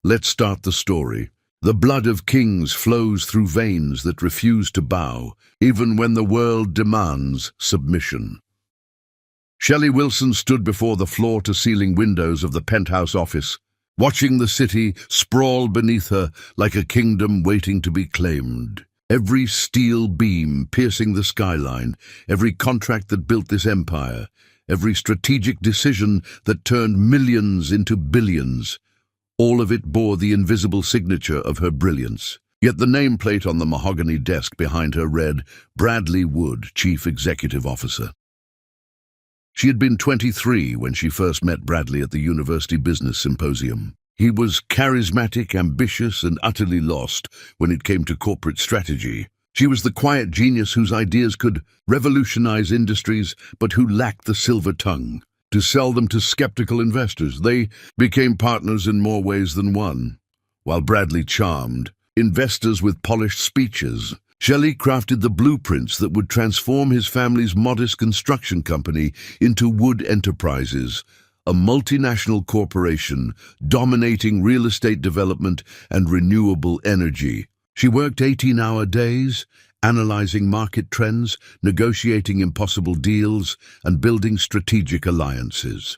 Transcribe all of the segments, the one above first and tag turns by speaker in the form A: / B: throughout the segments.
A: Let's start the story. The blood of kings flows through veins that refuse to bow, even when the world demands submission. Shelley Wilson stood before the floor-to-ceiling windows of the penthouse office, watching the city sprawl beneath her like a kingdom waiting to be claimed. Every steel beam piercing the skyline, every contract that built this empire, every strategic decision that turned millions into billions, all of it bore the invisible signature of her brilliance. Yet the nameplate on the mahogany desk behind her read, Bradley Wood, Chief Executive Officer. She had been 23 when she first met Bradley at the University Business Symposium. He was charismatic, ambitious, and utterly lost when it came to corporate strategy. She was the quiet genius whose ideas could revolutionize industries, but who lacked the silver tongue to sell them to skeptical investors. They became partners in more ways than one. While Bradley charmed investors with polished speeches, Shelley crafted the blueprints that would transform his family's modest construction company into Wood Enterprises, a multinational corporation dominating real estate development and renewable energy. She worked 18-hour days, analyzing market trends, negotiating impossible deals, and building strategic alliances.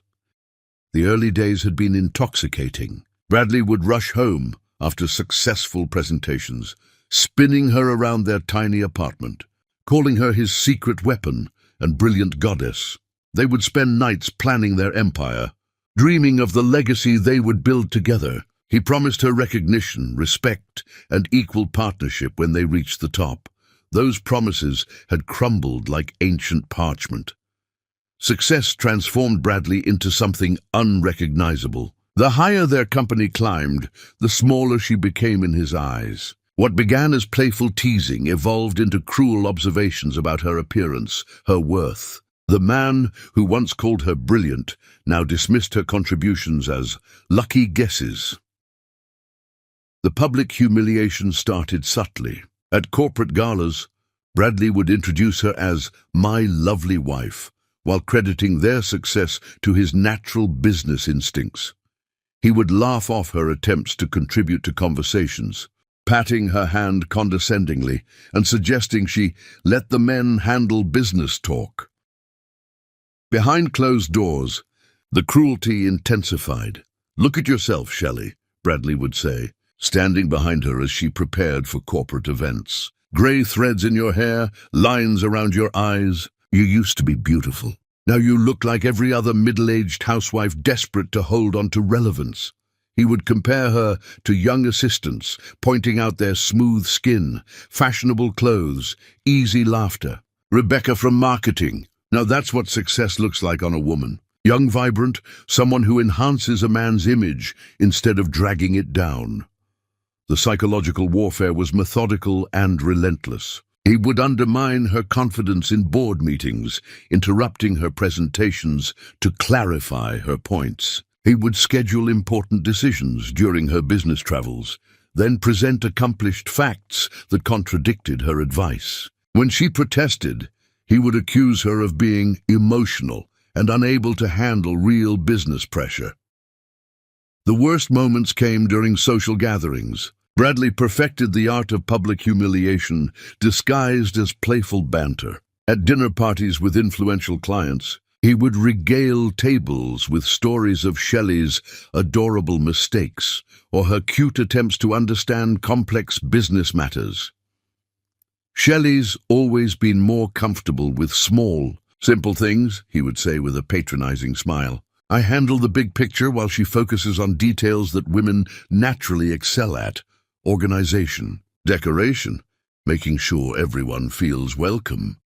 A: The early days had been intoxicating. Bradley would rush home after successful presentations, spinning her around their tiny apartment, calling her his secret weapon and brilliant goddess. They would spend nights planning their empire, dreaming of the legacy they would build together. He promised her recognition, respect, and equal partnership when they reached the top. Those promises had crumbled like ancient parchment. Success transformed Bradley into something unrecognizable. The higher their company climbed, the smaller she became in his eyes. What began as playful teasing evolved into cruel observations about her appearance, her worth. The man who once called her brilliant now dismissed her contributions as lucky guesses. The public humiliation started subtly. At corporate galas, Bradley would introduce her as my lovely wife, while crediting their success to his natural business instincts. He would laugh off her attempts to contribute to conversations, patting her hand condescendingly and suggesting she let the men handle business talk. Behind closed doors, the cruelty intensified. "Look at yourself, Shelley," Bradley would say, standing behind her as she prepared for corporate events. "Gray threads in your hair, lines around your eyes. You used to be beautiful. Now you look like every other middle-aged housewife desperate to hold on to relevance." He would compare her to young assistants, pointing out their smooth skin, fashionable clothes, easy laughter. "Rebecca from marketing. Now that's what success looks like on a woman. Young, vibrant, someone who enhances a man's image instead of dragging it down." The psychological warfare was methodical and relentless. He would undermine her confidence in board meetings, interrupting her presentations to clarify her points. He would schedule important decisions during her business travels, then present accomplished facts that contradicted her advice. When she protested, he would accuse her of being emotional and unable to handle real business pressure. The worst moments came during social gatherings. Bradley perfected the art of public humiliation, disguised as playful banter. At dinner parties with influential clients, he would regale tables with stories of Shelley's adorable mistakes or her cute attempts to understand complex business matters. Shelley's always been more comfortable with small, simple things, he would say with a patronizing smile. "I handle the big picture while she focuses on details that women naturally excel at. Organization, decoration, making sure everyone feels welcome."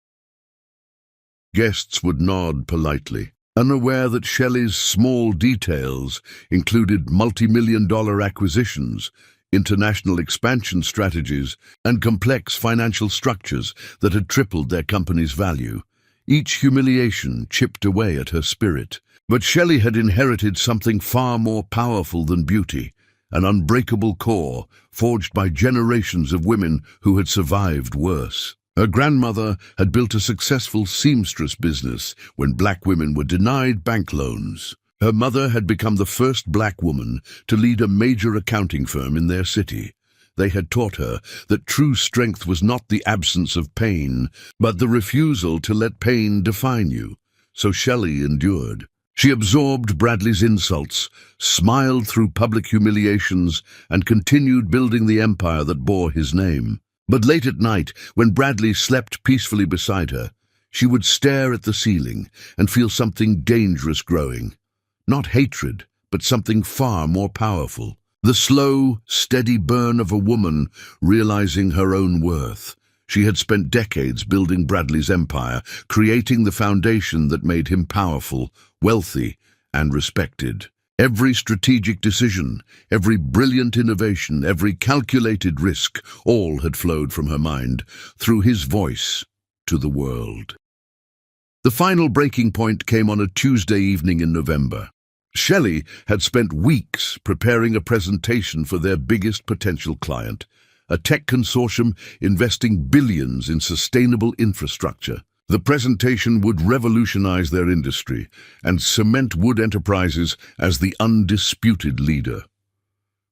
A: Guests would nod politely, unaware that Shelley's small details included multi-million-dollar acquisitions, international expansion strategies, and complex financial structures that had tripled their company's value. Each humiliation chipped away at her spirit. But Shelley had inherited something far more powerful than beauty, an unbreakable core forged by generations of women who had survived worse. Her grandmother had built a successful seamstress business when black women were denied bank loans. Her mother had become the first black woman to lead a major accounting firm in their city. They had taught her that true strength was not the absence of pain, but the refusal to let pain define you. So Shelley endured. She absorbed Bradley's insults, smiled through public humiliations, and continued building the empire that bore his name. But late at night, when Bradley slept peacefully beside her, she would stare at the ceiling and feel something dangerous growing. Not hatred, but something far more powerful. The slow, steady burn of a woman realizing her own worth. She had spent decades building Bradley's empire, creating the foundation that made him powerful, wealthy, and respected. Every strategic decision, every brilliant innovation, every calculated risk, all had flowed from her mind, through his voice, to the world. The final breaking point came on a Tuesday evening in November. Shelley had spent weeks preparing a presentation for their biggest potential client, a tech consortium investing billions in sustainable infrastructure. The presentation would revolutionize their industry and cement Wood Enterprises as the undisputed leader.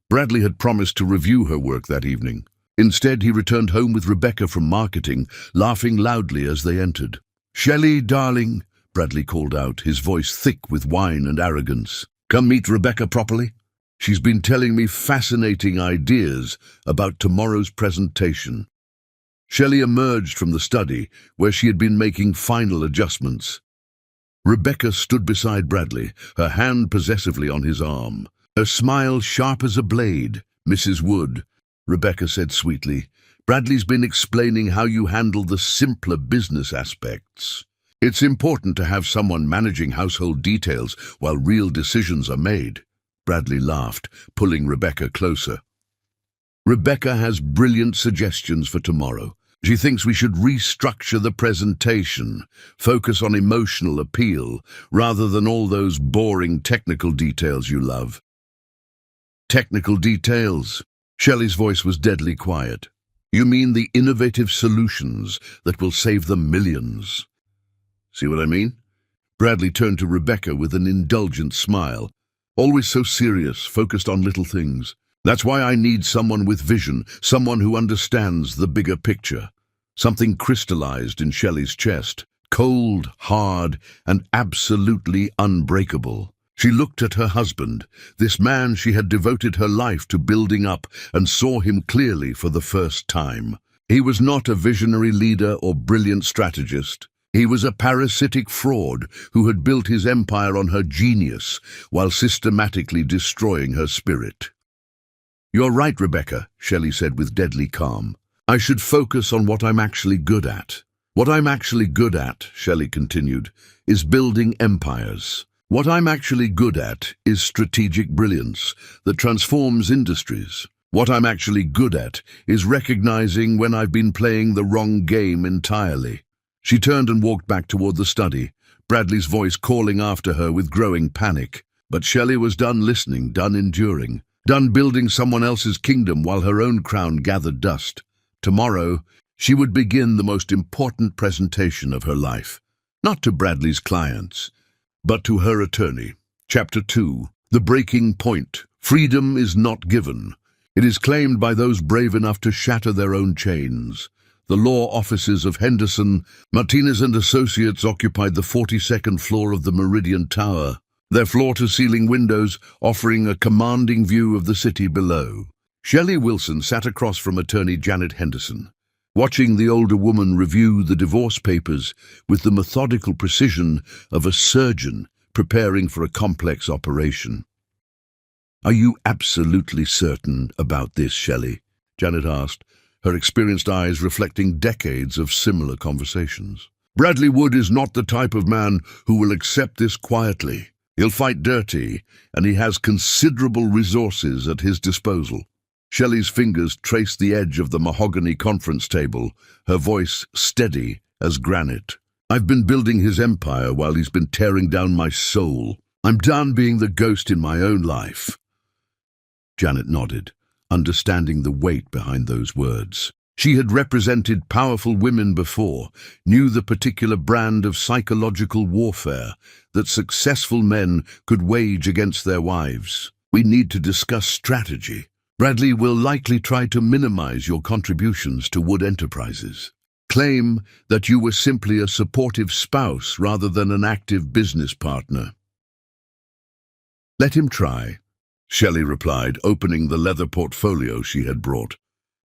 A: Bradley had promised to review her work that evening. Instead, he returned home with Rebecca from marketing, laughing loudly as they entered. "Shelley, darling," Bradley called out, his voice thick with wine and arrogance. "Come meet Rebecca properly. She's been telling me fascinating ideas about tomorrow's presentation." Shelley emerged from the study, where she had been making final adjustments. Rebecca stood beside Bradley, her hand possessively on his arm. Her smile sharp as a blade. "Mrs. Wood," Rebecca said sweetly, "Bradley's been explaining how you handle the simpler business aspects. It's important to have someone managing household details while real decisions are made." Bradley laughed, pulling Rebecca closer. "Rebecca has brilliant suggestions for tomorrow. She thinks we should restructure the presentation, focus on emotional appeal, rather than all those boring technical details you love." "Technical details?" Shelley's voice was deadly quiet. "You mean the innovative solutions that will save them millions? See what I mean?" Bradley turned to Rebecca with an indulgent smile. "Always so serious, focused on little things. That's why I need someone with vision, someone who understands the bigger picture." Something crystallized in Shelley's chest, cold, hard, and absolutely unbreakable. She looked at her husband, this man she had devoted her life to building up, and saw him clearly for the first time. He was not a visionary leader or brilliant strategist. He was a parasitic fraud who had built his empire on her genius while systematically destroying her spirit. "You're right, Rebecca," Shelley said with deadly calm. "I should focus on what I'm actually good at." "What I'm actually good at," Shelley continued, "is building empires. What I'm actually good at is strategic brilliance that transforms industries. What I'm actually good at is recognizing when I've been playing the wrong game entirely." She turned and walked back toward the study, Bradley's voice calling after her with growing panic. But Shelley was done listening, done enduring, done building someone else's kingdom while her own crown gathered dust. Tomorrow, she would begin the most important presentation of her life, not to Bradley's clients, but to her attorney. Chapter 2. The Breaking Point. Freedom is not given. It is claimed by those brave enough to shatter their own chains. The law offices of Henderson, Martinez and Associates occupied the 42nd floor of the Meridian Tower, their floor-to-ceiling windows offering a commanding view of the city below. Shelley Wilson sat across from attorney Janet Henderson, watching the older woman review the divorce papers with the methodical precision of a surgeon preparing for a complex operation. "Are you absolutely certain about this, Shelley?" Janet asked, her experienced eyes reflecting decades of similar conversations. "Bradley Wood is not the type of man who will accept this quietly. He'll fight dirty, and he has considerable resources at his disposal." Shelley's fingers traced the edge of the mahogany conference table, her voice steady as granite. "I've been building his empire while he's been tearing down my soul. I'm done being the ghost in my own life." Janet nodded, understanding the weight behind those words. She had represented powerful women before, knew the particular brand of psychological warfare that successful men could wage against their wives. We need to discuss strategy. Bradley will likely try to minimize your contributions to Wood Enterprises. Claim that you were simply a supportive spouse rather than an active business partner. Let him try, Shelley replied, opening the leather portfolio she had brought.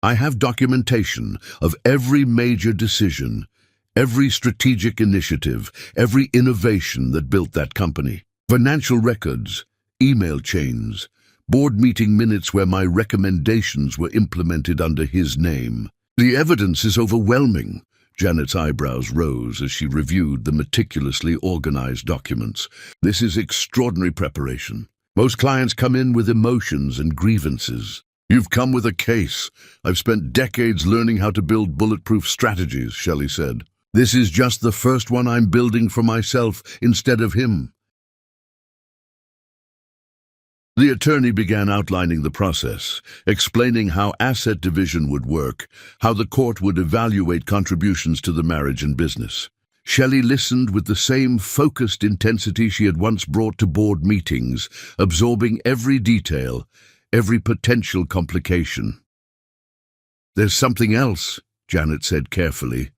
A: I have documentation of every major decision, every strategic initiative, every innovation that built that company. Financial records, email chains, board meeting minutes where my recommendations were implemented under his name. The evidence is overwhelming. Janet's eyebrows rose as she reviewed the meticulously organized documents. This is extraordinary preparation. Most clients come in with emotions and grievances. You've come with a case. I've spent decades learning how to build bulletproof strategies, Shelley said. This is just the first one I'm building for myself instead of him. The attorney began outlining the process, explaining how asset division would work, how the court would evaluate contributions to the marriage and business. Shelley listened with the same focused intensity she had once brought to board meetings, absorbing every detail, every potential complication. There's something else, Janet said carefully.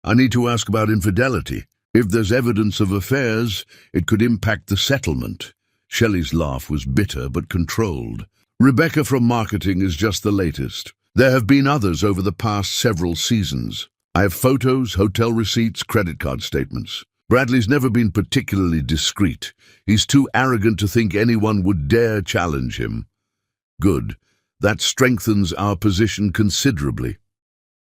A: I need to ask about infidelity. If there's evidence of affairs, it could impact the settlement. Shelley's laugh was bitter but controlled. Rebecca from marketing is just the latest. There have been others over the past several seasons. I have photos, hotel receipts, credit card statements. Bradley's never been particularly discreet. He's too arrogant to think anyone would dare challenge him. Good. That strengthens our position considerably.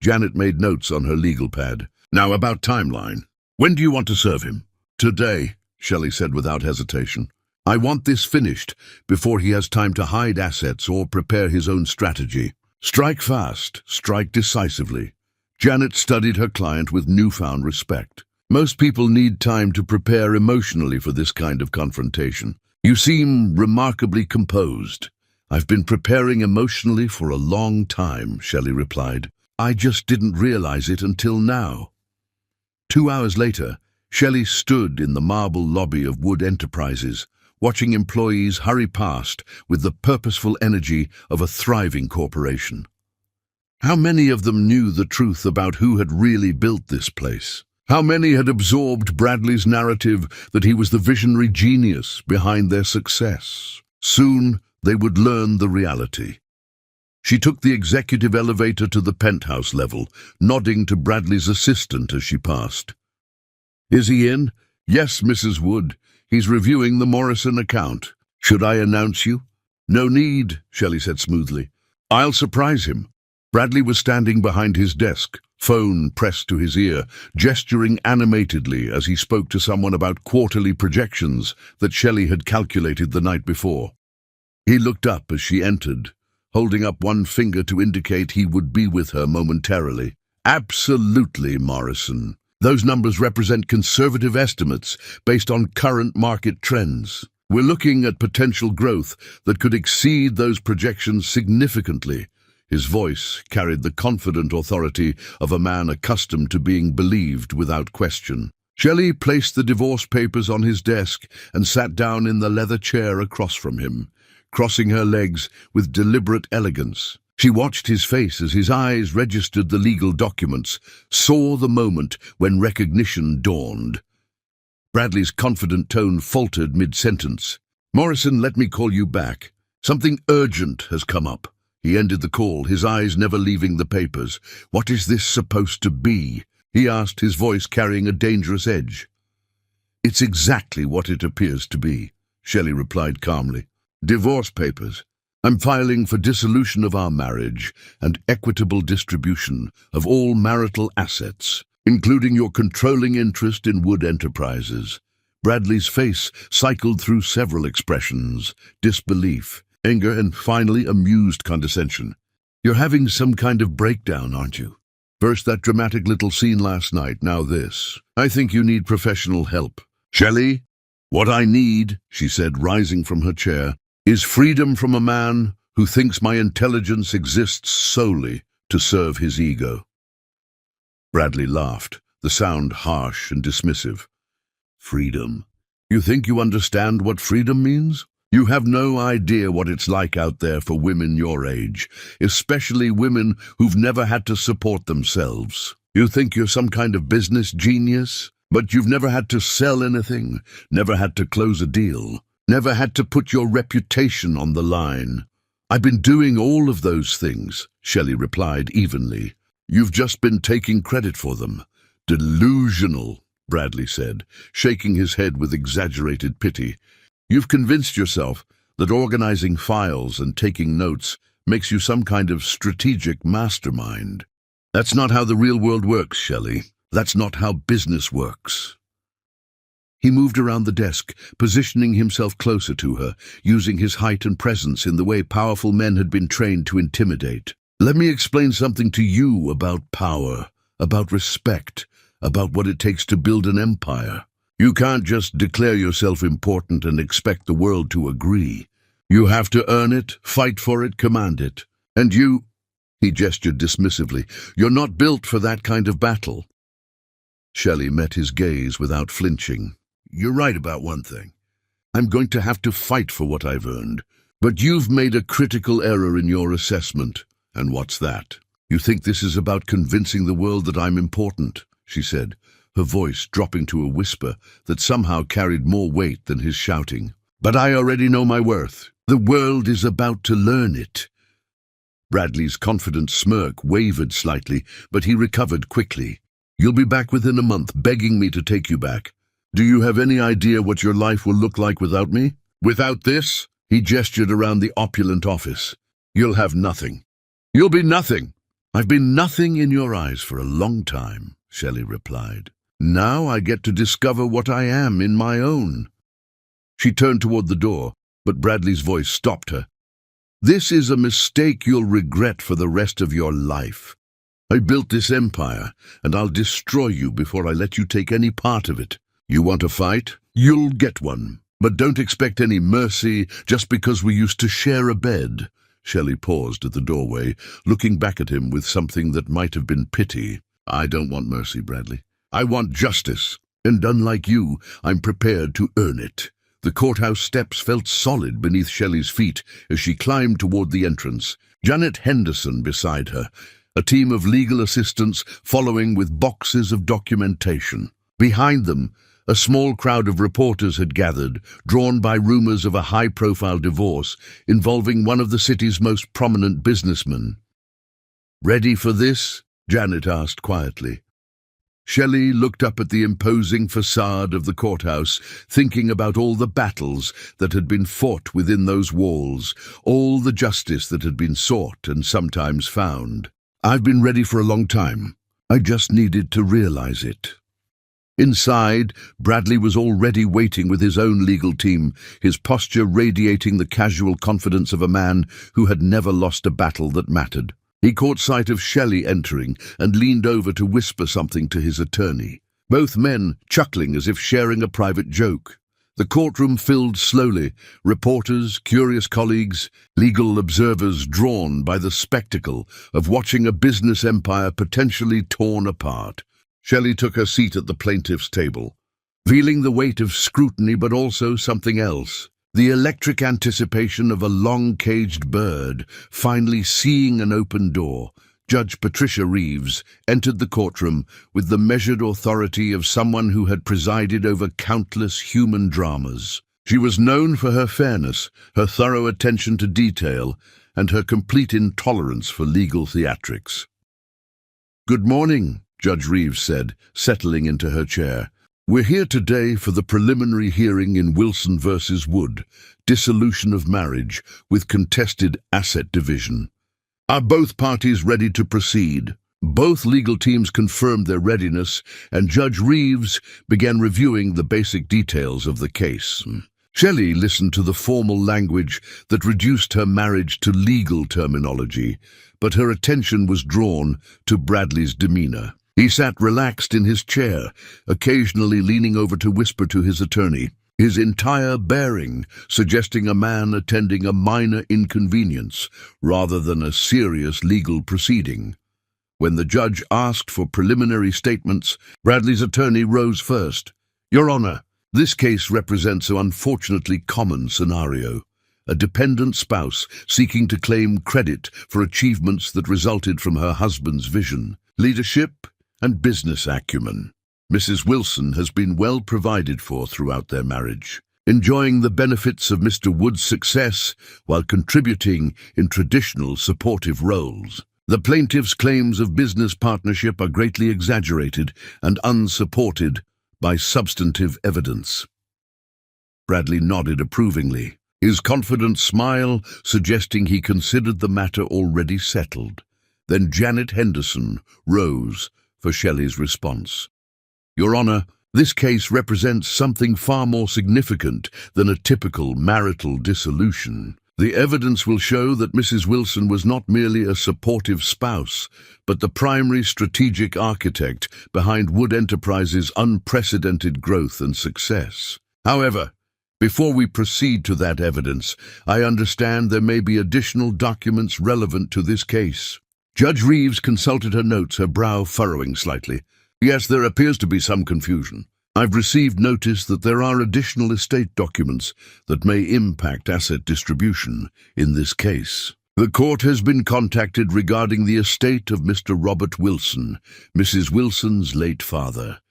A: Janet made notes on her legal pad. Now about timeline. When do you want to serve him? Today, Shelley said without hesitation. I want this finished before he has time to hide assets or prepare his own strategy. Strike fast, strike decisively. Janet studied her client with newfound respect. Most people need time to prepare emotionally for this kind of confrontation. You seem remarkably composed. I've been preparing emotionally for a long time, Shelley replied. I just didn't realize it until now. 2 hours later, Shelley stood in the marble lobby of Wood Enterprises, watching employees hurry past with the purposeful energy of a thriving corporation. How many of them knew the truth about who had really built this place? How many had absorbed Bradley's narrative that he was the visionary genius behind their success? Soon, they would learn the reality. She took the executive elevator to the penthouse level, nodding to Bradley's assistant as she passed. Is he in? Yes, Mrs. Wood. He's reviewing the Morrison account. Should I announce you? No need, Shelley said smoothly. I'll surprise him. Bradley was standing behind his desk, phone pressed to his ear, gesturing animatedly as he spoke to someone about quarterly projections that Shelley had calculated the night before. He looked up as she entered, holding up one finger to indicate he would be with her momentarily. Absolutely, Morrison. Those numbers represent conservative estimates based on current market trends. We're looking at potential growth that could exceed those projections significantly. His voice carried the confident authority of a man accustomed to being believed without question. Shelley placed the divorce papers on his desk and sat down in the leather chair across from him, crossing her legs with deliberate elegance. She watched his face as his eyes registered the legal documents, saw the moment when recognition dawned. Bradley's confident tone faltered mid-sentence. Morrison, let me call you back. Something urgent has come up. He ended the call, his eyes never leaving the papers. What is this supposed to be? He asked, his voice carrying a dangerous edge. It's exactly what it appears to be, Shelley replied calmly. Divorce papers. I'm filing for dissolution of our marriage and equitable distribution of all marital assets, including your controlling interest in Wood Enterprises. Bradley's face cycled through several expressions: disbelief, anger, and finally amused condescension. You're having some kind of breakdown, aren't you? First that dramatic little scene last night, now this. I think you need professional help. Shelley, what I need, she said, rising from her chair, is freedom from a man who thinks my intelligence exists solely to serve his ego. Bradley laughed, the sound harsh and dismissive. Freedom. You think you understand what freedom means? You have no idea what it's like out there for women your age, especially women who've never had to support themselves. You think you're some kind of business genius, but you've never had to sell anything, never had to close a deal, never had to put your reputation on the line. I've been doing all of those things, Shelley replied evenly. You've just been taking credit for them. Delusional, Bradley said, shaking his head with exaggerated pity. You've convinced yourself that organizing files and taking notes makes you some kind of strategic mastermind. That's not how the real world works, Shelley. That's not how business works. He moved around the desk, positioning himself closer to her, using his height and presence in the way powerful men had been trained to intimidate. Let me explain something to you about power, about respect, about what it takes to build an empire. You can't just declare yourself important and expect the world to agree. You have to earn it, fight for it, command it. And you, he gestured dismissively, you're not built for that kind of battle. Shelley met his gaze without flinching. You're right about one thing. I'm going to have to fight for what I've earned. But you've made a critical error in your assessment. And what's that? You think this is about convincing the world that I'm important, she said, her voice dropping to a whisper that somehow carried more weight than his shouting. But I already know my worth. The world is about to learn it. Bradley's confident smirk wavered slightly, but he recovered quickly. You'll be back within a month, begging me to take you back. Do you have any idea what your life will look like without me? Without this? He gestured around the opulent office. You'll have nothing. You'll be nothing. I've been nothing in your eyes for a long time, Shelley replied. Now I get to discover what I am in my own. She turned toward the door, but Bradley's voice stopped her. This is a mistake you'll regret for the rest of your life. I built this empire, and I'll destroy you before I let you take any part of it. You want a fight? You'll get one. But don't expect any mercy just because we used to share a bed. Shelley paused at the doorway, looking back at him with something that might have been pity. I don't want mercy, Bradley. I want justice, and unlike you, I'm prepared to earn it. The courthouse steps felt solid beneath Shelley's feet as she climbed toward the entrance, Janet Henderson beside her, a team of legal assistants following with boxes of documentation. Behind them, a small crowd of reporters had gathered, drawn by rumors of a high-profile divorce involving one of the city's most prominent businessmen. Ready for this? Janet asked quietly. Shelley looked up at the imposing facade of the courthouse, thinking about all the battles that had been fought within those walls, all the justice that had been sought and sometimes found. I've been ready for a long time. I just needed to realize it. Inside, Bradley was already waiting with his own legal team, his posture radiating the casual confidence of a man who had never lost a battle that mattered. He caught sight of Shelley entering and leaned over to whisper something to his attorney, both men chuckling as if sharing a private joke. The courtroom filled slowly, reporters, curious colleagues, legal observers drawn by the spectacle of watching a business empire potentially torn apart. Shelley took her seat at the plaintiff's table, feeling the weight of scrutiny but also something else. The electric anticipation of a long-caged bird finally seeing an open door. Judge Patricia Reeves entered the courtroom with the measured authority of someone who had presided over countless human dramas. She was known for her fairness, her thorough attention to detail, and her complete intolerance for legal theatrics. "Good morning," Judge Reeves said, settling into her chair. "We're here today for the preliminary hearing in Wilson versus Wood, dissolution of marriage with contested asset division. Are both parties ready to proceed?" Both legal teams confirmed their readiness, and Judge Reeves began reviewing the basic details of the case. Shelley listened to the formal language that reduced her marriage to legal terminology, but her attention was drawn to Bradley's demeanor. He sat relaxed in his chair, occasionally leaning over to whisper to his attorney, his entire bearing suggesting a man attending a minor inconvenience rather than a serious legal proceeding. When the judge asked for preliminary statements, Bradley's attorney rose first. "Your Honor, this case represents an unfortunately common scenario. A dependent spouse seeking to claim credit for achievements that resulted from her husband's vision, leadership, and business acumen. Mrs. Wilson has been well provided for throughout their marriage, enjoying the benefits of Mr. Wood's success while contributing in traditional supportive roles. The plaintiff's claims of business partnership are greatly exaggerated and unsupported by substantive evidence." Bradley nodded approvingly, his confident smile suggesting he considered the matter already settled. Then Janet Henderson rose for Shelley's response. "Your Honor, this case represents something far more significant than a typical marital dissolution. The evidence will show that Mrs. Wilson was not merely a supportive spouse, but the primary strategic architect behind Wood Enterprises' unprecedented growth and success. However, before we proceed to that evidence, I understand there may be additional documents relevant to this case." Judge Reeves consulted her notes, her brow furrowing slightly. "Yes, there appears to be some confusion. I've received notice that there are additional estate documents that may impact asset distribution in this case. The court has been contacted regarding the estate of Mr. Robert Wilson, Mrs. Wilson's late father."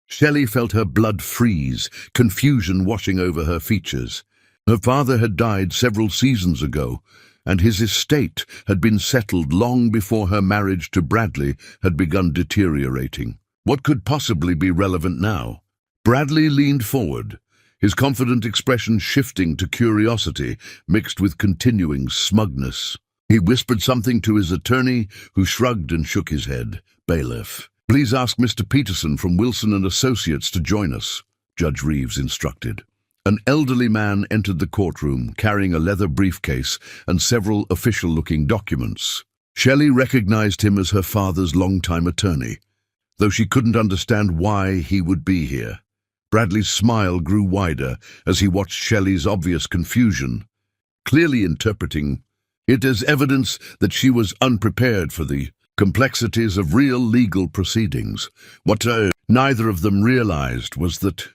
A: Shelley felt her blood freeze, confusion washing over her features. Her father had died several seasons ago, and his estate had been settled long before her marriage to Bradley had begun deteriorating. What could possibly be relevant now? Bradley leaned forward, his confident expression shifting to curiosity mixed with continuing smugness. He whispered something to his attorney, who shrugged and shook his head. "Bailiff, please ask Mr. Peterson from Wilson and Associates to join us," Judge Reeves instructed. An elderly man entered the courtroom, carrying a leather briefcase and several official-looking documents. Shelley recognized him as her father's longtime attorney, though she couldn't understand why he would be here. Bradley's smile grew wider as he watched Shelley's obvious confusion, clearly interpreting it as evidence that she was unprepared for the complexities of real legal proceedings. What neither of them realized was that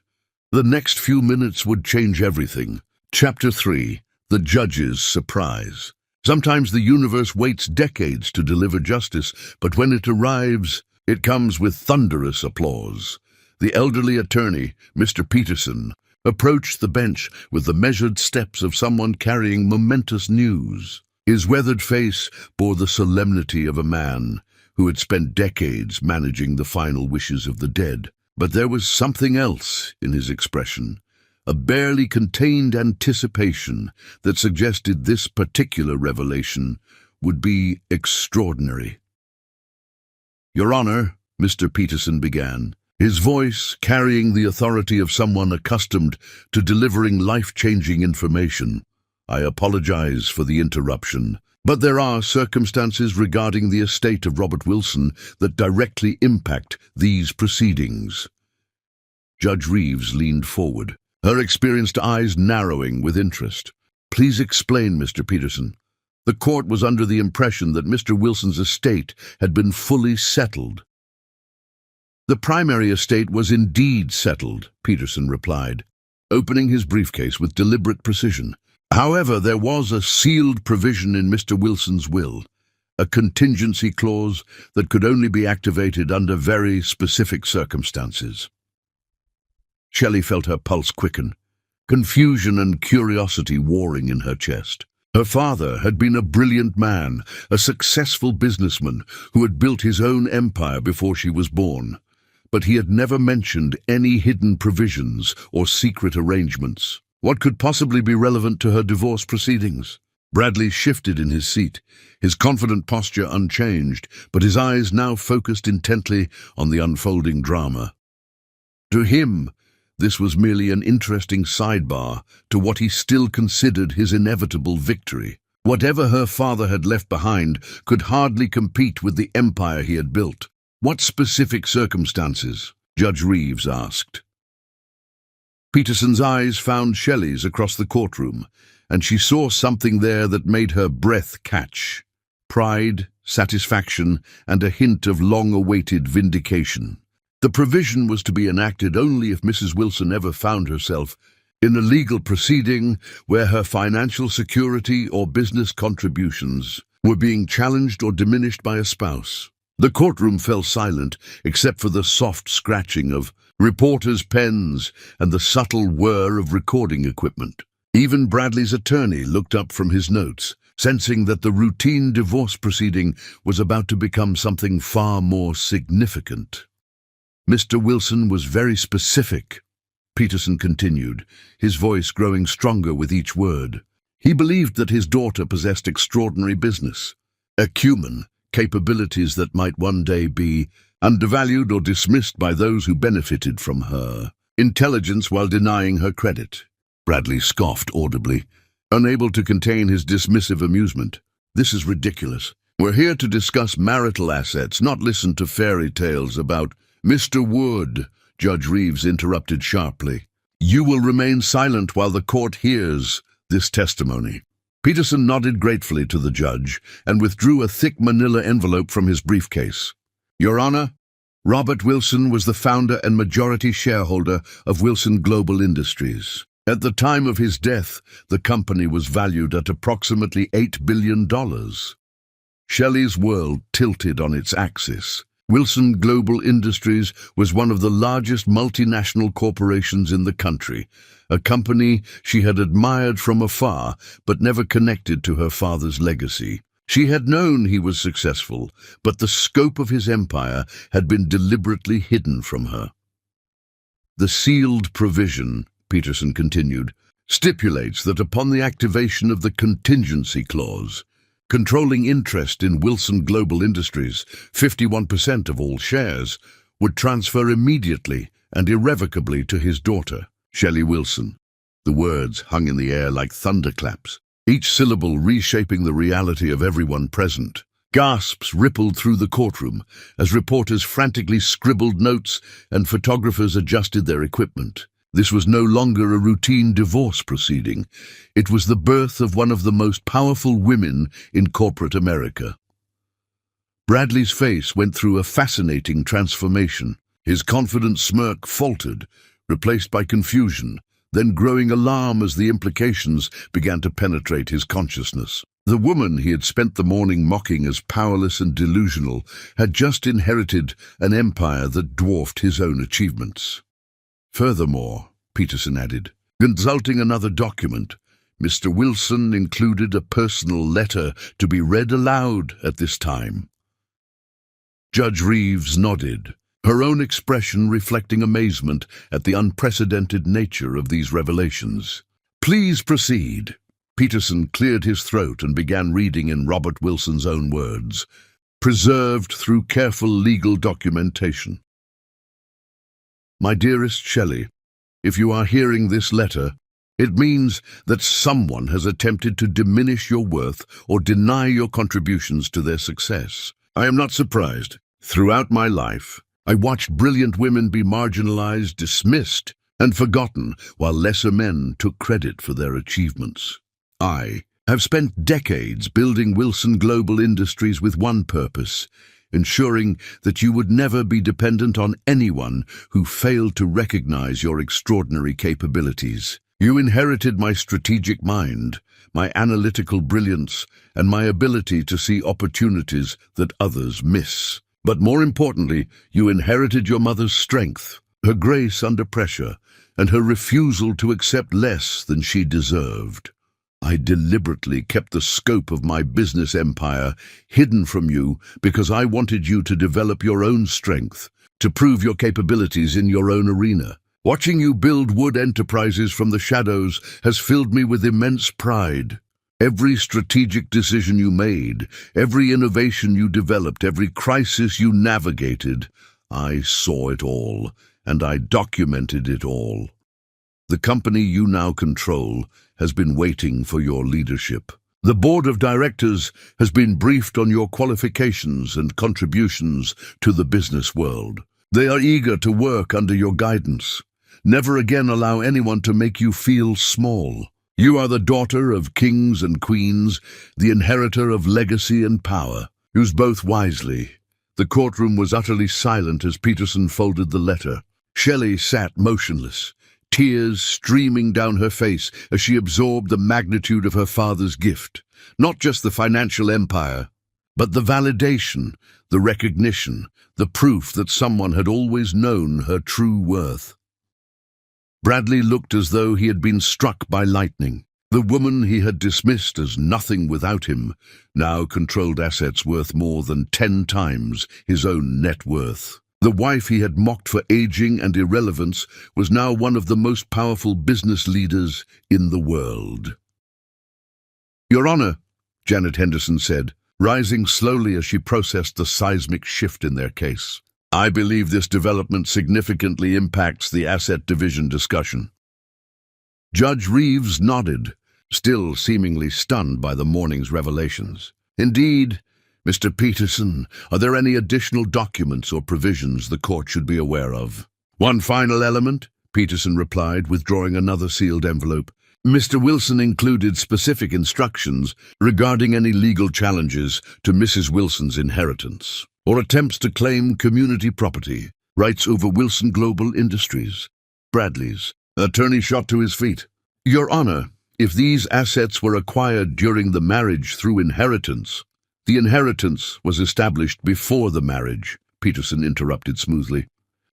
A: the next few minutes would change everything. Chapter 3. The Judge's Surprise. Sometimes the universe waits decades to deliver justice, but when it arrives, it comes with thunderous applause. The elderly attorney, Mr. Peterson, approached the bench with the measured steps of someone carrying momentous news. His weathered face bore the solemnity of a man who had spent decades managing the final wishes of the dead. But there was something else in his expression, a barely contained anticipation that suggested this particular revelation would be extraordinary. "Your Honor," Mr. Peterson began, his voice carrying the authority of someone accustomed to delivering life-changing information. "I apologize for the interruption, but there are circumstances regarding the estate of Robert Wilson that directly impact these proceedings." Judge Reeves leaned forward, her experienced eyes narrowing with interest. "Please explain, Mr. Peterson." The court was under the impression that Mr. Wilson's estate had been fully settled. "The primary estate was indeed settled," Peterson replied, opening his briefcase with deliberate precision. "However, there was a sealed provision in Mr. Wilson's will, a contingency clause that could only be activated under very specific circumstances." Shelley felt her pulse quicken, confusion and curiosity warring in her chest. Her father had been a brilliant man, a successful businessman who had built his own empire before she was born, but he had never mentioned any hidden provisions or secret arrangements. What could possibly be relevant to her divorce proceedings? Bradley shifted in his seat, his confident posture unchanged, but his eyes now focused intently on the unfolding drama. To him, this was merely an interesting sidebar to what he still considered his inevitable victory. Whatever her father had left behind could hardly compete with the empire he had built. "What specific circumstances?" Judge Reeves asked. Peterson's eyes found Shelley's across the courtroom, and she saw something there that made her breath catch. pride, satisfaction, and a hint of long-awaited vindication. The provision was to be enacted only if Mrs. Wilson ever found herself in a legal proceeding where her financial security or business contributions were being challenged or diminished by a spouse. The courtroom fell silent except for the soft scratching of reporters' pens and the subtle whir of recording equipment. Even Bradley's attorney looked up from his notes, sensing that the routine divorce proceeding was about to become something far more significant. "Mr. Wilson was very specific," Peterson continued, his voice growing stronger with each word. "He believed that his daughter possessed extraordinary business acumen, capabilities that might one day be undervalued or dismissed by those who benefited from her intelligence while denying her credit." Bradley scoffed audibly, unable to contain his dismissive amusement. "This is ridiculous. We're here to discuss marital assets, not listen to fairy tales about—" "Mr. Wood," Judge Reeves interrupted sharply, "you will remain silent while the court hears this testimony." Peterson nodded gratefully to the judge and withdrew a thick manila envelope from his briefcase. "Your Honor, Robert Wilson was the founder and majority shareholder of Wilson Global Industries. At the time of his death, the company was valued at approximately $8 billion. Shelley's world tilted on its axis. Wilson Global Industries was one of the largest multinational corporations in the country, a company she had admired from afar but never connected to her father's legacy. She had known he was successful, but the scope of his empire had been deliberately hidden from her. "The sealed provision," Peterson continued, "stipulates that upon the activation of the contingency clause, controlling interest in Wilson Global Industries, 51% of all shares, would transfer immediately and irrevocably to his daughter, Shelley Wilson." The words hung in the air like thunderclaps, each syllable reshaping the reality of everyone present. Gasps rippled through the courtroom as reporters frantically scribbled notes and photographers adjusted their equipment. This was no longer a routine divorce proceeding. It was the birth of one of the most powerful women in corporate America. Bradley's face went through a fascinating transformation. His confident smirk faltered, replaced by confusion, then growing alarm as the implications began to penetrate his consciousness. The woman he had spent the morning mocking as powerless and delusional had just inherited an empire that dwarfed his own achievements. Furthermore, Peterson added, consulting another document, Mr. Wilson included a personal letter to be read aloud at this time. Judge Reeves nodded, her own expression reflecting amazement at the unprecedented nature of these revelations. "Please proceed." Peterson cleared his throat and began reading in Robert Wilson's own words, preserved through careful legal documentation. "My dearest Shelley, if you are hearing this letter, it means that someone has attempted to diminish your worth or deny your contributions to their success. I am not surprised. Throughout my life, I watched brilliant women be marginalized, dismissed, and forgotten, while lesser men took credit for their achievements. I have spent decades building Wilson Global Industries with one purpose, ensuring that you would never be dependent on anyone who failed to recognize your extraordinary capabilities. You inherited my strategic mind, my analytical brilliance, and my ability to see opportunities that others miss. But more importantly, you inherited your mother's strength, her grace under pressure, and her refusal to accept less than she deserved. I deliberately kept the scope of my business empire hidden from you because I wanted you to develop your own strength, to prove your capabilities in your own arena. Watching you build Wood Enterprises from the shadows has filled me with immense pride. Every strategic decision you made, every innovation you developed, every crisis you navigated, I saw it all, and I documented it all. The company you now control has been waiting for your leadership. The board of directors has been briefed on your qualifications and contributions to the business world. They are eager to work under your guidance. Never again allow anyone to make you feel small. You are the daughter of kings and queens, the inheritor of legacy and power. Use both wisely." The courtroom was utterly silent as Peterson folded the letter. Shelley sat motionless, tears streaming down her face as she absorbed the magnitude of her father's gift. Not just the financial empire, but the validation, the recognition, the proof that someone had always known her true worth. Bradley looked as though he had been struck by lightning. The woman he had dismissed as nothing without him now controlled assets worth more than 10 times his own net worth. The wife he had mocked for aging and irrelevance was now one of the most powerful business leaders in the world. "Your Honor," Janet Henderson said, rising slowly as she processed the seismic shift in their case. "I believe this development significantly impacts the asset division discussion." Judge Reeves nodded, still seemingly stunned by the morning's revelations. "Indeed, Mr. Peterson, are there any additional documents or provisions the court should be aware of?" "One final element," Peterson replied, withdrawing another sealed envelope. "Mr. Wilson included specific instructions regarding any legal challenges to Mrs. Wilson's inheritance, or attempts to claim community property, rights over Wilson Global Industries." Bradley's attorney shot to his feet. "Your Honor, if these assets were acquired during the marriage through inheritance—" "The inheritance was established before the marriage," Peterson interrupted smoothly.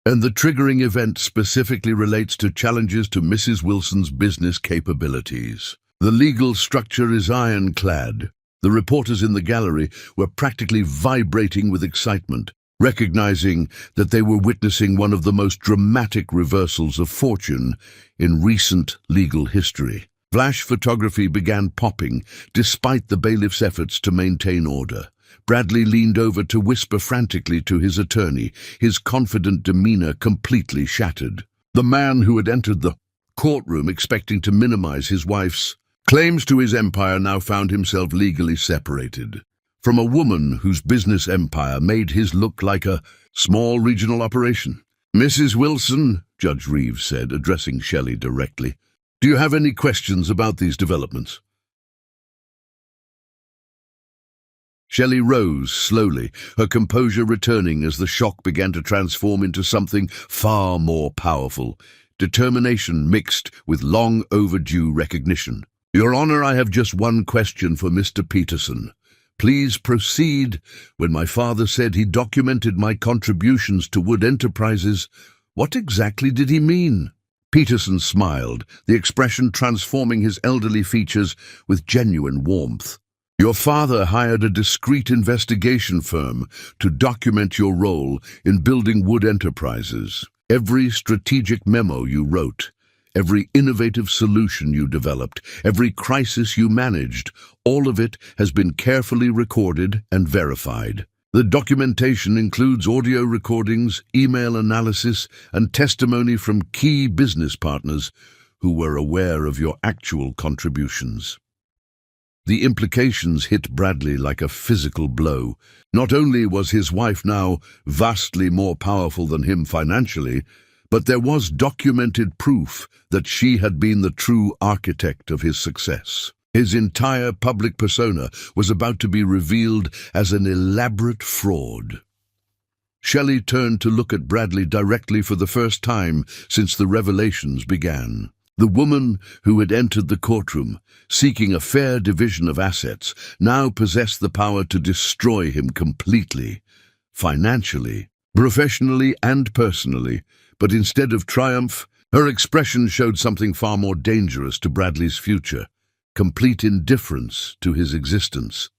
A: "And the triggering event specifically relates to challenges to Mrs. Wilson's business capabilities. The legal structure is ironclad." The reporters in the gallery were practically vibrating with excitement, recognizing that they were witnessing one of the most dramatic reversals of fortune in recent legal history. Flash photography began popping, despite the bailiff's efforts to maintain order. Bradley leaned over to whisper frantically to his attorney, his confident demeanor completely shattered. The man who had entered the courtroom expecting to minimize his wife's claims to his empire now found himself legally separated from a woman whose business empire made his look like a small regional operation. "Mrs. Wilson," Judge Reeves said, addressing Shelley directly, "do you have any questions about these developments?" Shelley rose slowly, her composure returning as the shock began to transform into something far more powerful, determination mixed with long overdue recognition. "Your Honor, I have just one question for Mr. Peterson. Please proceed. When my father said he documented my contributions to Wood Enterprises, what exactly did he mean?" Peterson smiled, the expression transforming his elderly features with genuine warmth. "Your father hired a discreet investigation firm to document your role in building Wood Enterprises. Every strategic memo you wrote, every innovative solution you developed, every crisis you managed, all of it has been carefully recorded and verified. The documentation includes audio recordings, email analysis, and testimony from key business partners who were aware of your actual contributions." The implications hit Bradley like a physical blow. Not only was his wife now vastly more powerful than him financially, but there was documented proof that she had been the true architect of his success. His entire public persona was about to be revealed as an elaborate fraud. Shelley turned to look at Bradley directly for the first time since the revelations began. The woman who had entered the courtroom, seeking a fair division of assets, now possessed the power to destroy him completely, financially, professionally, and personally. But instead of triumph, her expression showed something far more dangerous to Bradley's future: complete indifference to his existence.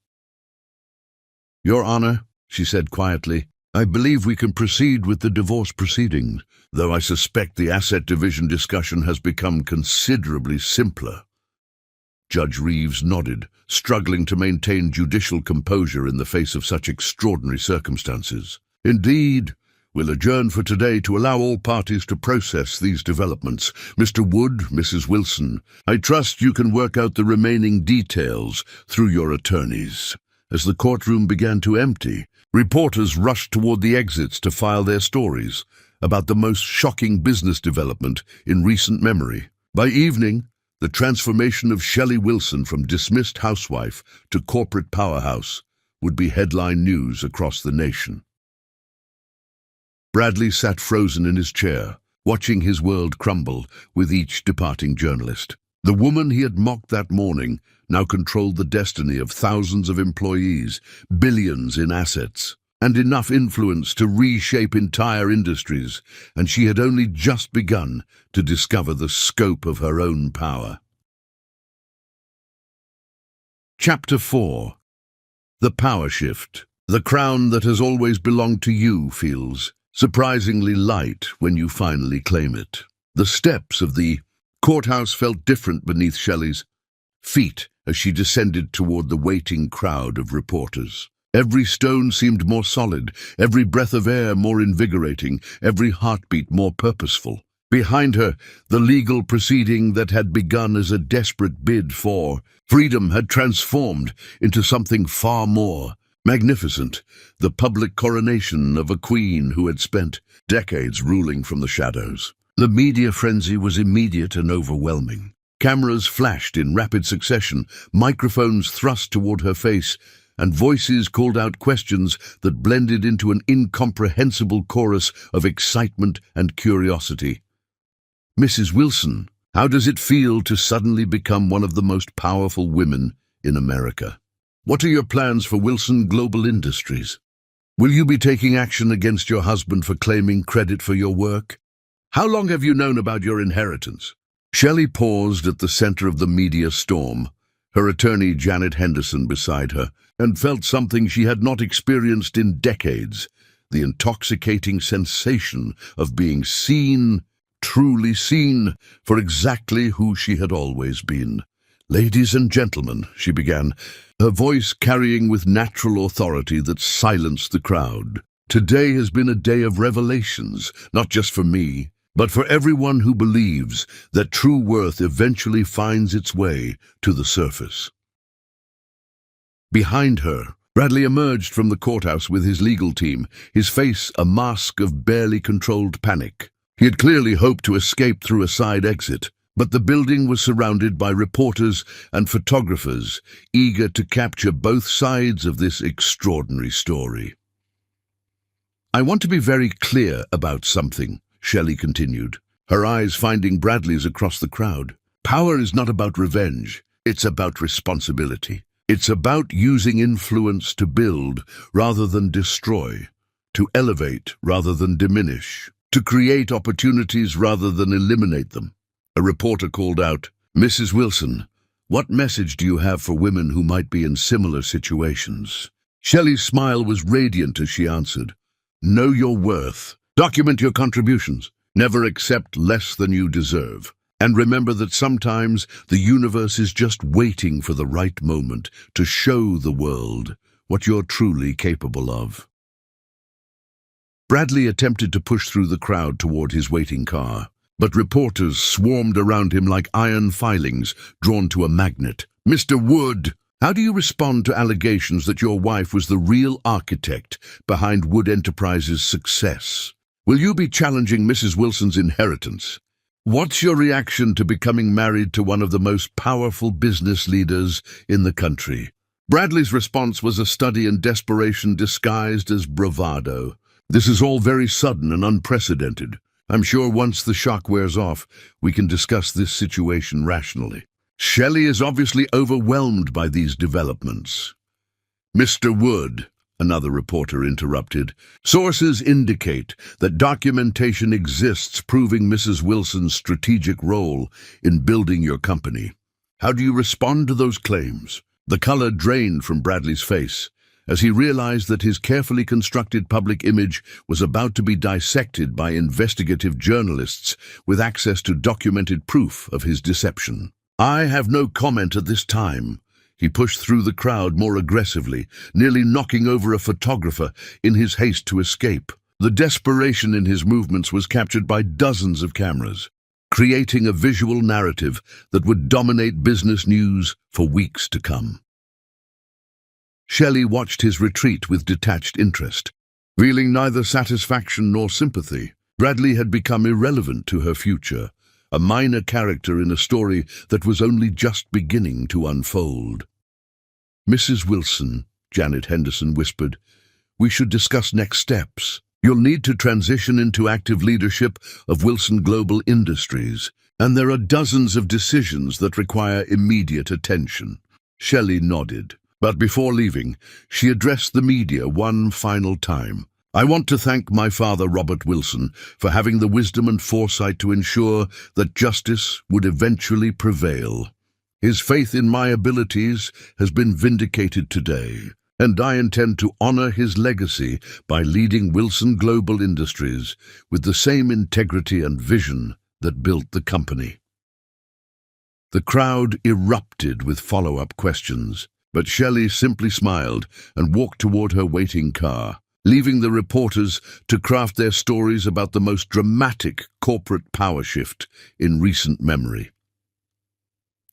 A: "Your Honor," she said quietly, "I believe we can proceed with the divorce proceedings, though I suspect the asset division discussion has become considerably simpler." Judge Reeves nodded, struggling to maintain judicial composure in the face of such extraordinary circumstances. "Indeed, we'll adjourn for today to allow all parties to process these developments. Mr. Wood, Mrs. Wilson, I trust you can work out the remaining details through your attorneys." As the courtroom began to empty, reporters rushed toward the exits to file their stories about the most shocking business development in recent memory. By evening, The transformation of Shelley Wilson from dismissed housewife to corporate powerhouse would be headline news across the nation. Bradley sat frozen in his chair, watching his world crumble with each departing journalist. The woman he had mocked that morning now controlled the destiny of thousands of employees, billions in assets, and enough influence to reshape entire industries, and she had only just begun to discover the scope of her own power. Chapter 4. The Power Shift. The crown that has always belonged to you feels surprisingly light when you finally claim it. The steps of the courthouse felt different beneath Shelley's feet as she descended toward the waiting crowd of reporters. Every stone seemed more solid, every breath of air more invigorating, every heartbeat more purposeful. Behind her, the legal proceeding that had begun as a desperate bid for freedom had transformed into something far more magnificent, the public coronation of a queen who had spent decades ruling from the shadows. The media frenzy was immediate and overwhelming. Cameras flashed in rapid succession, microphones thrust toward her face, and voices called out questions that blended into an incomprehensible chorus of excitement and curiosity. Mrs. Wilson, how does it feel to suddenly become one of the most powerful women in America? What are your plans for Wilson Global Industries? Will you be taking action against your husband for claiming credit for your work? How long have you known about your inheritance? Shelley paused at the center of the media storm, her attorney Janet Henderson beside her, and felt something she had not experienced in decades, the intoxicating sensation of being seen, truly seen, for exactly who she had always been. "Ladies and gentlemen," she began, her voice carrying with natural authority that silenced the crowd. "Today has been a day of revelations, not just for me, but for everyone who believes that true worth eventually finds its way to the surface." Behind her, Bradley emerged from the courthouse with his legal team, his face a mask of barely controlled panic. He had clearly hoped to escape through a side exit, but the building was surrounded by reporters and photographers, eager to capture both sides of this extraordinary story. "I want to be very clear about something," Shelley continued, her eyes finding Bradley's across the crowd. "Power is not about revenge, it's about responsibility. It's about using influence to build rather than destroy, to elevate rather than diminish, to create opportunities rather than eliminate them." A reporter called out, "Mrs. Wilson, what message do you have for women who might be in similar situations?" Shelley's smile was radiant as she answered, "Know your worth. Document your contributions. Never accept less than you deserve. And remember that sometimes the universe is just waiting for the right moment to show the world what you're truly capable of." Bradley attempted to push through the crowd toward his waiting car, but reporters swarmed around him like iron filings drawn to a magnet. "Mr. Wood, how do you respond to allegations that your wife was the real architect behind Wood Enterprises' success? Will you be challenging Mrs. Wilson's inheritance? What's your reaction to becoming married to one of the most powerful business leaders in the country?" Bradley's response was a study in desperation disguised as bravado. "This is all very sudden and unprecedented. I'm sure once the shock wears off, we can discuss this situation rationally." Shelley is obviously overwhelmed by these developments. "Mr. Wood," another reporter interrupted, "sources indicate that documentation exists proving Mrs. Wilson's strategic role in building your company. How do you respond to those claims?" The color drained from Bradley's face as he realized that his carefully constructed public image was about to be dissected by investigative journalists with access to documented proof of his deception. "I have no comment at this time." He pushed through the crowd more aggressively, nearly knocking over a photographer in his haste to escape. The desperation in his movements was captured by dozens of cameras, creating a visual narrative that would dominate business news for weeks to come. Shelley watched his retreat with detached interest. Feeling neither satisfaction nor sympathy, Bradley had become irrelevant to her future, a minor character in a story that was only just beginning to unfold. "Mrs. Wilson," Janet Henderson whispered, "we should discuss next steps. You'll need to transition into active leadership of Wilson Global Industries, and there are dozens of decisions that require immediate attention." Shelley nodded, but before leaving, she addressed the media one final time. "I want to thank my father, Robert Wilson, for having the wisdom and foresight to ensure that justice would eventually prevail. His faith in my abilities has been vindicated today, and I intend to honor his legacy by leading Wilson Global Industries with the same integrity and vision that built the company." The crowd erupted with follow-up questions, but Shelley simply smiled and walked toward her waiting car, leaving the reporters to craft their stories about the most dramatic corporate power shift in recent memory.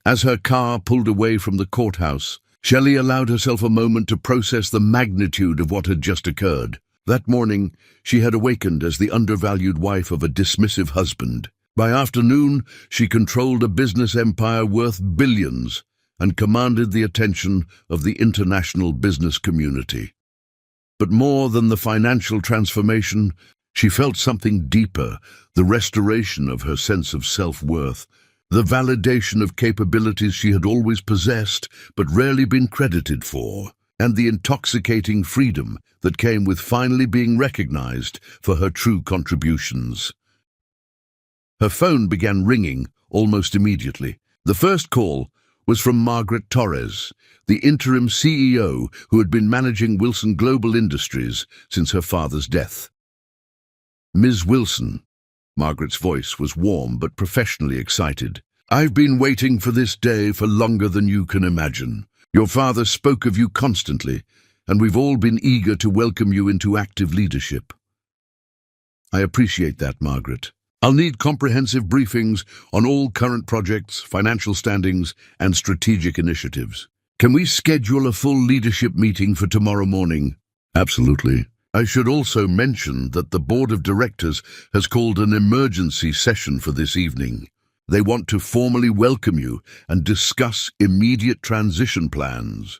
A: As her car pulled away from the courthouse, Shelley allowed herself a moment to process the magnitude of what had just occurred. That morning, she had awakened as the undervalued wife of a dismissive husband. By afternoon, she controlled a business empire worth billions and commanded the attention of the international business community. But more than the financial transformation, she felt something deeper, the restoration of her sense of self-worth, the validation of capabilities she had always possessed but rarely been credited for, and the intoxicating freedom that came with finally being recognized for her true contributions. Her phone began ringing almost immediately. The first call was from Margaret Torres, the interim CEO who had been managing Wilson Global Industries since her father's death. "Ms. Wilson," Margaret's voice was warm but professionally excited, "I've been waiting for this day for longer than you can imagine. Your father spoke of you constantly, and we've all been eager to welcome you into active leadership." "I appreciate that, Margaret. I'll need comprehensive briefings on all current projects, financial standings, and strategic initiatives. Can we schedule a full leadership meeting for tomorrow morning?" "Absolutely. I should also mention that the board of directors has called an emergency session for this evening. They want to formally welcome you and discuss immediate transition plans."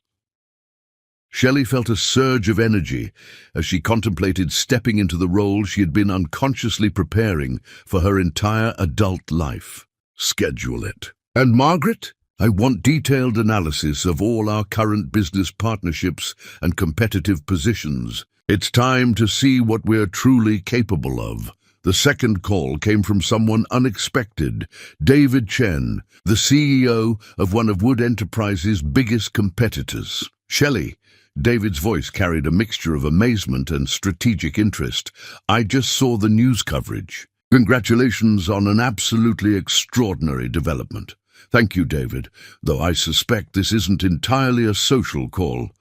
A: Shelley felt a surge of energy as she contemplated stepping into the role she had been unconsciously preparing for her entire adult life. "Schedule it. And Margaret, I want detailed analysis of all our current business partnerships and competitive positions. It's time to see what we're truly capable of." The second call came from someone unexpected, David Chen, the CEO of one of Wood Enterprises' biggest competitors. "Shelley," David's voice carried a mixture of amazement and strategic interest, "I just saw the news coverage. Congratulations on an absolutely extraordinary development." "Thank you, David, though I suspect this isn't entirely a social call."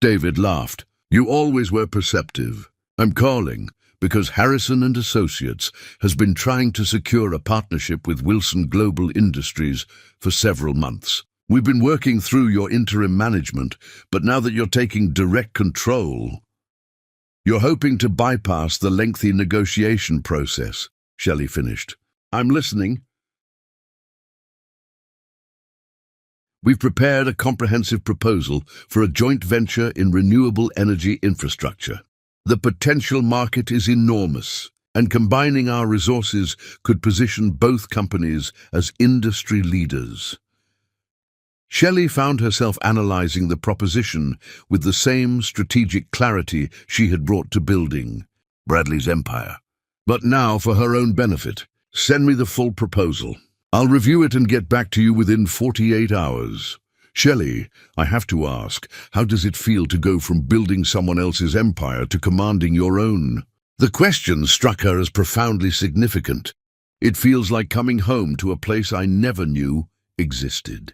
A: David laughed. "You always were perceptive. I'm calling because Harrison and Associates has been trying to secure a partnership with Wilson Global Industries for several months. We've been working through your interim management, but now that you're taking direct control, you're hoping to bypass the lengthy negotiation process," Shelley finished. "I'm listening." "We've prepared a comprehensive proposal for a joint venture in renewable energy infrastructure. The potential market is enormous, and combining our resources could position both companies as industry leaders." Shelley found herself analyzing the proposition with the same strategic clarity she had brought to building Bradley's empire. But now, for her own benefit, "Send me the full proposal. I'll review it and get back to you within 48 hours. Shelley, I have to ask, how does it feel to go from building someone else's empire to commanding your own?" The question struck her as profoundly significant. "It feels like coming home to a place I never knew existed."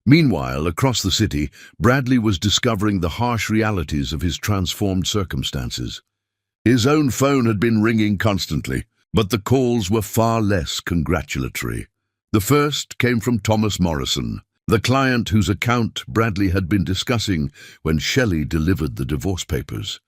A: Meanwhile, across the city, Bradley was discovering the harsh realities of his transformed circumstances. His own phone had been ringing constantly, but the calls were far less congratulatory. The first came from Thomas Morrison, the client whose account Bradley had been discussing when Shelley delivered the divorce papers.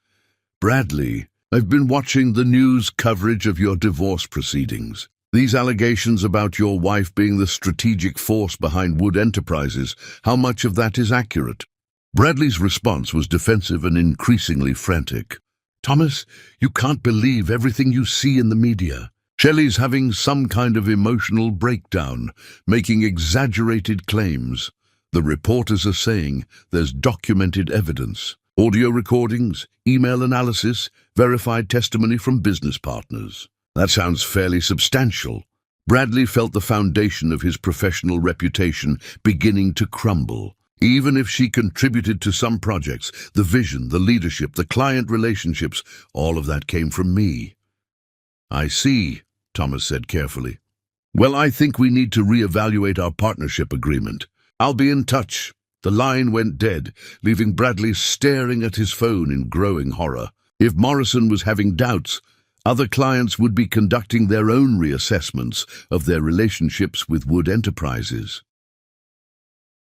A: "Bradley, I've been watching the news coverage of your divorce proceedings. These allegations about your wife being the strategic force behind Wood Enterprises, how much of that is accurate?" Bradley's response was defensive and increasingly frantic. "Thomas, you can't believe everything you see in the media. Shelley's having some kind of emotional breakdown, making exaggerated claims. The reporters are saying there's documented evidence, audio recordings, email analysis, verified testimony from business partners. That sounds fairly substantial." Bradley felt the foundation of his professional reputation beginning to crumble. Even if she contributed to some projects, the vision, the leadership, the client relationships, all of that came from me. "I see," Thomas said carefully. "Well, I think we need to reevaluate our partnership agreement. I'll be in touch." The line went dead, leaving Bradley staring at his phone in growing horror. If Morrison was having doubts, other clients would be conducting their own reassessments of their relationships with Wood Enterprises.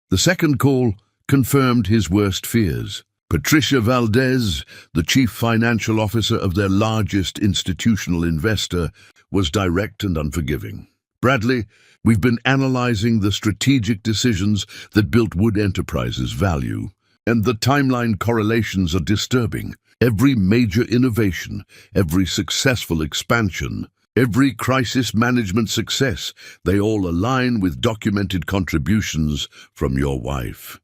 A: The second call confirmed his worst fears. Patricia Valdez, the chief financial officer of their largest institutional investor, was direct and unforgiving. "Bradley, we've been analyzing the strategic decisions that built Wood Enterprises' value, and the timeline correlations are disturbing. Every major innovation, every successful expansion, every crisis management success, they all align with documented contributions from your wife."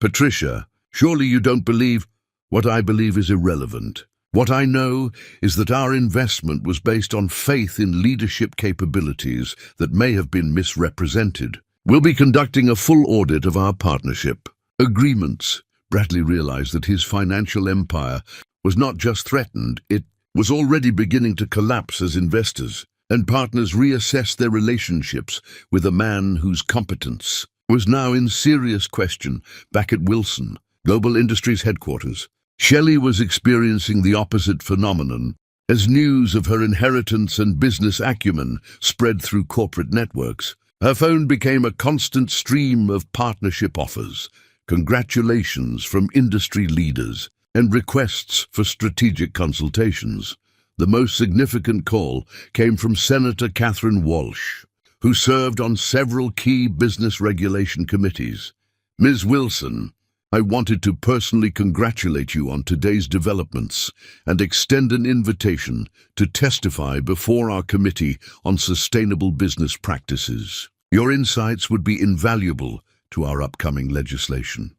A: "Patricia, surely you don't believe—" "What I believe is irrelevant. What I know is that our investment was based on faith in leadership capabilities that may have been misrepresented. We'll be conducting a full audit of our partnership agreements." Bradley realized that his financial empire was not just threatened, it was already beginning to collapse as investors and partners reassessed their relationships with a man whose competence was now in serious question back at Wilson, Global Industries headquarters. Shelley was experiencing the opposite phenomenon as news of her inheritance and business acumen spread through corporate networks. Her phone became a constant stream of partnership offers, congratulations from industry leaders, and requests for strategic consultations. The most significant call came from Senator Catherine Walsh, who served on several key business regulation committees. "Ms. Wilson, I wanted to personally congratulate you on today's developments and extend an invitation to testify before our Committee on Sustainable Business Practices. Your insights would be invaluable to our upcoming legislation."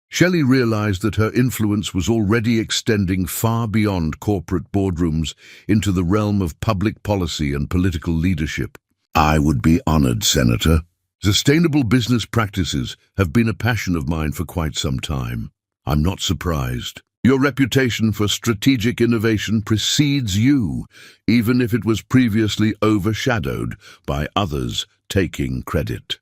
A: Shelley realized that her influence was already extending far beyond corporate boardrooms into the realm of public policy and political leadership. "I would be honored, Senator. Sustainable business practices have been a passion of mine for quite some time. I'm not surprised. Your reputation for strategic innovation precedes you, even if it was previously overshadowed by others taking credit."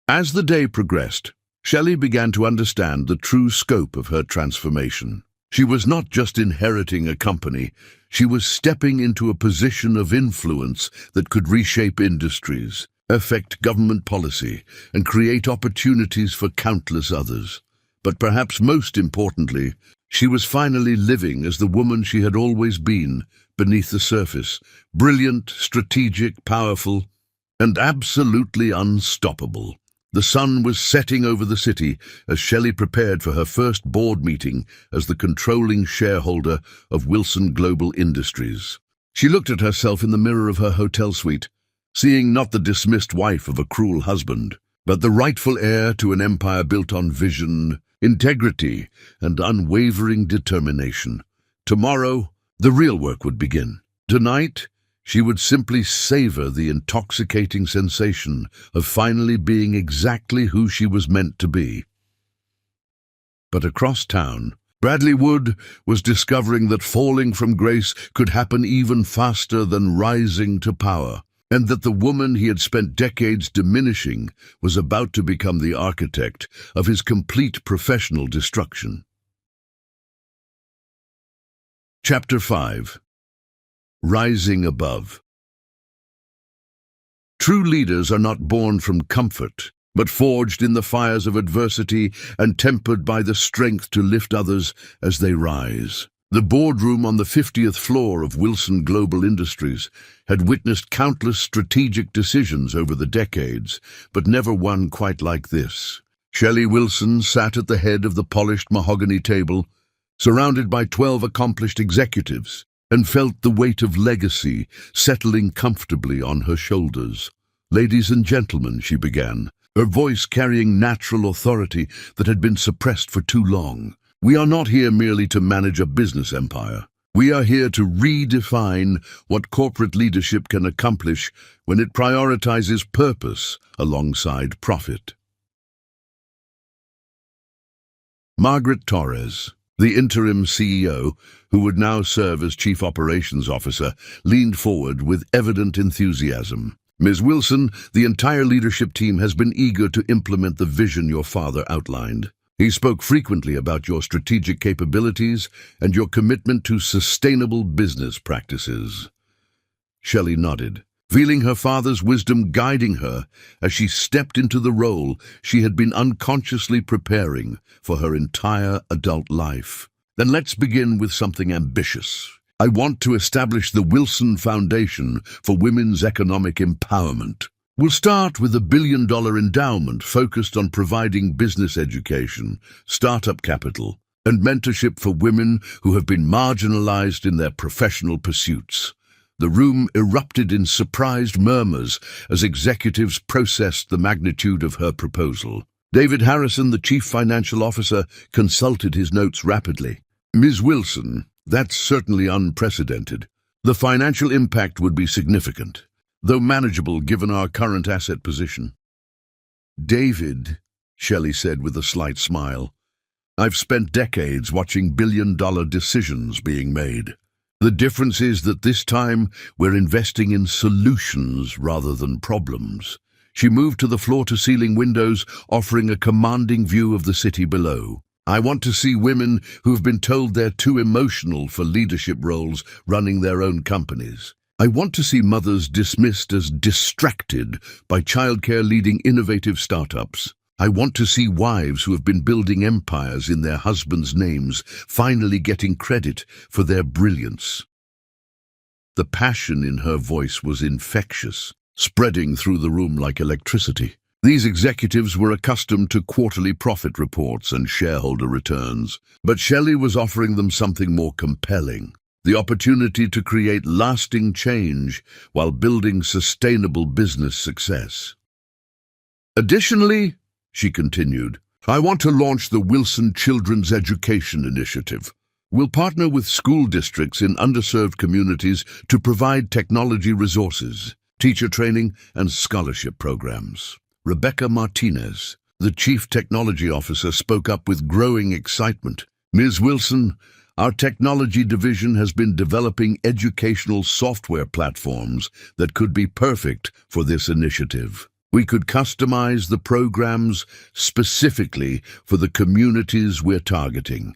A: As the day progressed, Shelley began to understand the true scope of her transformation. She was not just inheriting a company, she was stepping into a position of influence that could reshape industries, affect government policy, and create opportunities for countless others. But perhaps most importantly, she was finally living as the woman she had always been beneath the surface, brilliant, strategic, powerful, and absolutely unstoppable. The sun was setting over the city as Shelley prepared for her first board meeting as the controlling shareholder of Wilson Global Industries. She looked at herself in the mirror of her hotel suite, seeing not the dismissed wife of a cruel husband, but the rightful heir to an empire built on vision, integrity, and unwavering determination. Tomorrow, the real work would begin. Tonight, she would simply savor the intoxicating sensation of finally being exactly who she was meant to be. But across town, Bradley Wood was discovering that falling from grace could happen even faster than rising to power, and that the woman he had spent decades diminishing was about to become the architect of his complete professional destruction. Chapter 5. Rising Above. True leaders are not born from comfort, but forged in the fires of adversity and tempered by the strength to lift others as they rise. The boardroom on the 50th floor of Wilson Global Industries had witnessed countless strategic decisions over the decades, but never one quite like this. Shelley Wilson sat at the head of the polished mahogany table, surrounded by 12 accomplished executives, and felt the weight of legacy settling comfortably on her shoulders. "Ladies and gentlemen," she began, her voice carrying natural authority that had been suppressed for too long. "We are not here merely to manage a business empire. We are here to redefine what corporate leadership can accomplish when it prioritizes purpose alongside profit." Margaret Torres, the interim CEO, who would now serve as Chief Operations Officer, leaned forward with evident enthusiasm. "Ms. Wilson, the entire leadership team has been eager to implement the vision your father outlined. He spoke frequently about your strategic capabilities and your commitment to sustainable business practices." Shelley nodded, feeling her father's wisdom guiding her as she stepped into the role she had been unconsciously preparing for her entire adult life. "Then let's begin with something ambitious. I want to establish the Wilson Foundation for Women's Economic Empowerment. We'll start with a $1 billion endowment focused on providing business education, startup capital, and mentorship for women who have been marginalized in their professional pursuits." The room erupted in surprised murmurs as executives processed the magnitude of her proposal. David Harrison, the chief financial officer, consulted his notes rapidly. "Ms. Wilson, that's certainly unprecedented. The financial impact would be significant, though manageable given our current asset position." "David," Shelley said with a slight smile, "I've spent decades watching billion-dollar decisions being made. The difference is that this time we're investing in solutions rather than problems." She moved to the floor-to-ceiling windows, offering a commanding view of the city below. "I want to see women who've been told they're too emotional for leadership roles running their own companies. I want to see mothers dismissed as distracted by childcare leading innovative startups. I want to see wives who have been building empires in their husbands' names finally getting credit for their brilliance." The passion in her voice was infectious, spreading through the room like electricity. These executives were accustomed to quarterly profit reports and shareholder returns, but Shelley was offering them something more compelling: the opportunity to create lasting change while building sustainable business success. "Additionally," she continued, "I want to launch the Wilson Children's Education Initiative. We'll partner with school districts in underserved communities to provide technology resources, teacher training, and scholarship programs." Rebecca Martinez, the Chief Technology Officer, spoke up with growing excitement. "Ms. Wilson, our technology division has been developing educational software platforms that could be perfect for this initiative. We could customize the programs specifically for the communities we're targeting."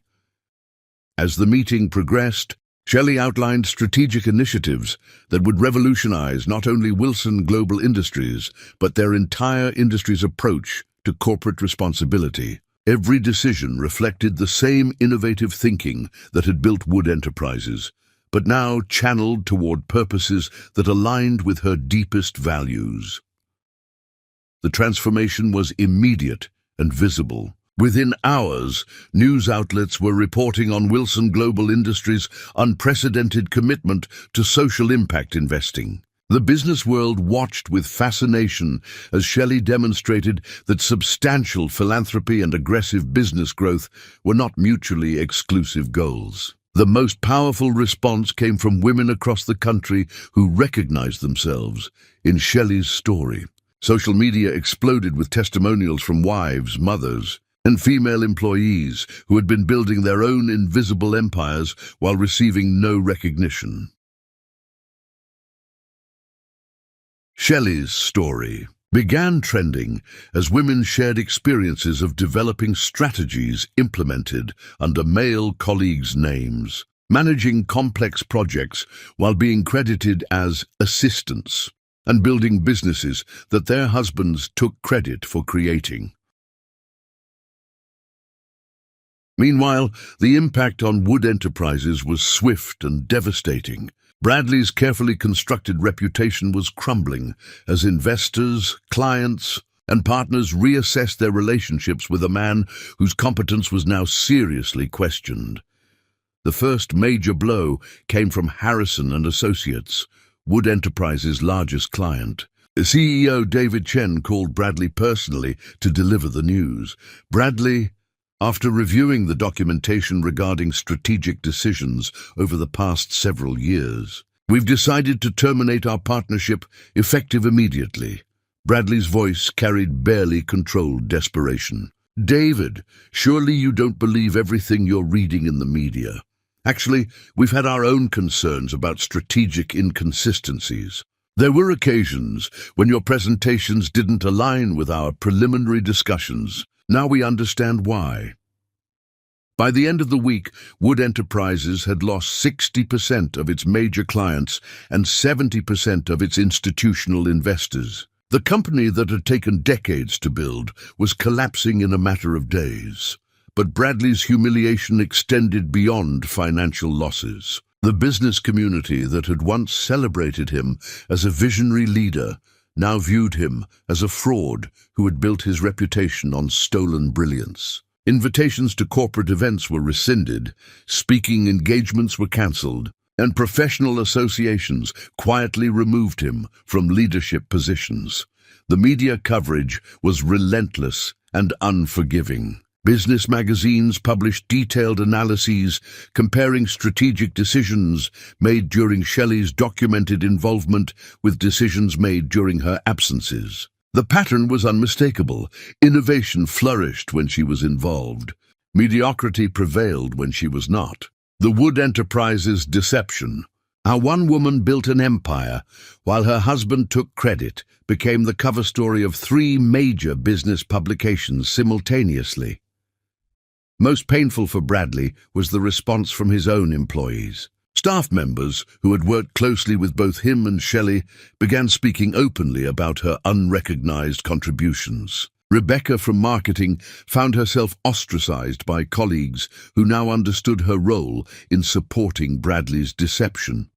A: As the meeting progressed, Shelley outlined strategic initiatives that would revolutionize not only Wilson Global Industries, but their entire industry's approach to corporate responsibility. Every decision reflected the same innovative thinking that had built Wood Enterprises, but now channeled toward purposes that aligned with her deepest values. The transformation was immediate and visible. Within hours, news outlets were reporting on Wilson Global Industries' unprecedented commitment to social impact investing. The business world watched with fascination as Shelley demonstrated that substantial philanthropy and aggressive business growth were not mutually exclusive goals. The most powerful response came from women across the country who recognized themselves in Shelley's story. Social media exploded with testimonials from wives, mothers, and female employees who had been building their own invisible empires while receiving no recognition. Shelley's story began trending as women shared experiences of developing strategies implemented under male colleagues' names, managing complex projects while being credited as assistants, and building businesses that their husbands took credit for creating. Meanwhile, the impact on Wood Enterprises was swift and devastating. Bradley's carefully constructed reputation was crumbling as investors, clients, and partners reassessed their relationships with a man whose competence was now seriously questioned. The first major blow came from Harrison and Associates, Wood Enterprises' largest client. CEO David Chen called Bradley personally to deliver the news. Bradley, after reviewing the documentation regarding strategic decisions over the past several years, "We've decided to terminate our partnership effective immediately." Bradley's voice carried barely controlled desperation. "David, surely you don't believe everything you're reading in the media. Actually, we've had our own concerns about strategic inconsistencies. There were occasions when your presentations didn't align with our preliminary discussions. Now we understand why." By the end of the week, Wood Enterprises had lost 60% of its major clients and 70% of its institutional investors. The company that had taken decades to build was collapsing in a matter of days. But Bradley's humiliation extended beyond financial losses. The business community that had once celebrated him as a visionary leader now viewed him as a fraud who had built his reputation on stolen brilliance. Invitations to corporate events were rescinded, speaking engagements were cancelled, and professional associations quietly removed him from leadership positions. The media coverage was relentless and unforgiving. Business magazines published detailed analyses comparing strategic decisions made during Shelley's documented involvement with decisions made during her absences. The pattern was unmistakable. Innovation flourished when she was involved. Mediocrity prevailed when she was not. The Wood Enterprises deception. How one woman built an empire while her husband took credit became the cover story of 3 major business publications simultaneously. Most painful for Bradley was the response from his own employees. Staff members, who had worked closely with both him and Shelley, began speaking openly about her unrecognized contributions. Rebecca from marketing found herself ostracized by colleagues who now understood her role in supporting Bradley's deception.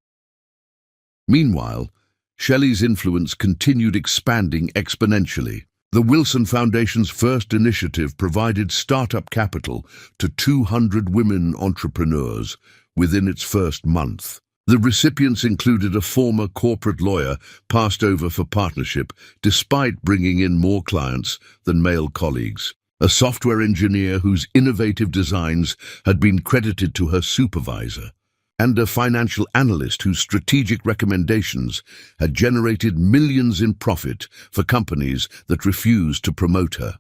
A: Meanwhile, Shelley's influence continued expanding exponentially. The Wilson Foundation's first initiative provided startup capital to 200 women entrepreneurs within its first month. The recipients included a former corporate lawyer passed over for partnership despite bringing in more clients than male colleagues, a software engineer whose innovative designs had been credited to her supervisor, and a financial analyst whose strategic recommendations had generated millions in profit for companies that refused to promote her.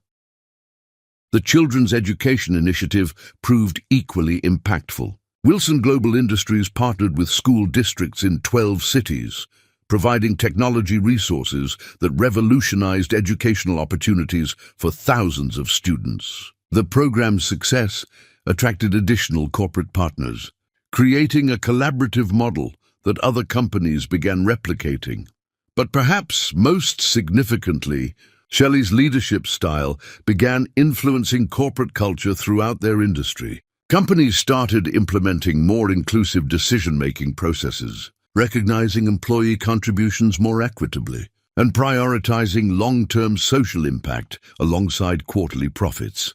A: The Children's Education Initiative proved equally impactful. Wilson Global Industries partnered with school districts in 12 cities, providing technology resources that revolutionized educational opportunities for thousands of students. The program's success attracted additional corporate partners, creating a collaborative model that other companies began replicating. But perhaps most significantly, Shelley's leadership style began influencing corporate culture throughout their industry. Companies started implementing more inclusive decision-making processes, recognizing employee contributions more equitably, and prioritizing long-term social impact alongside quarterly profits.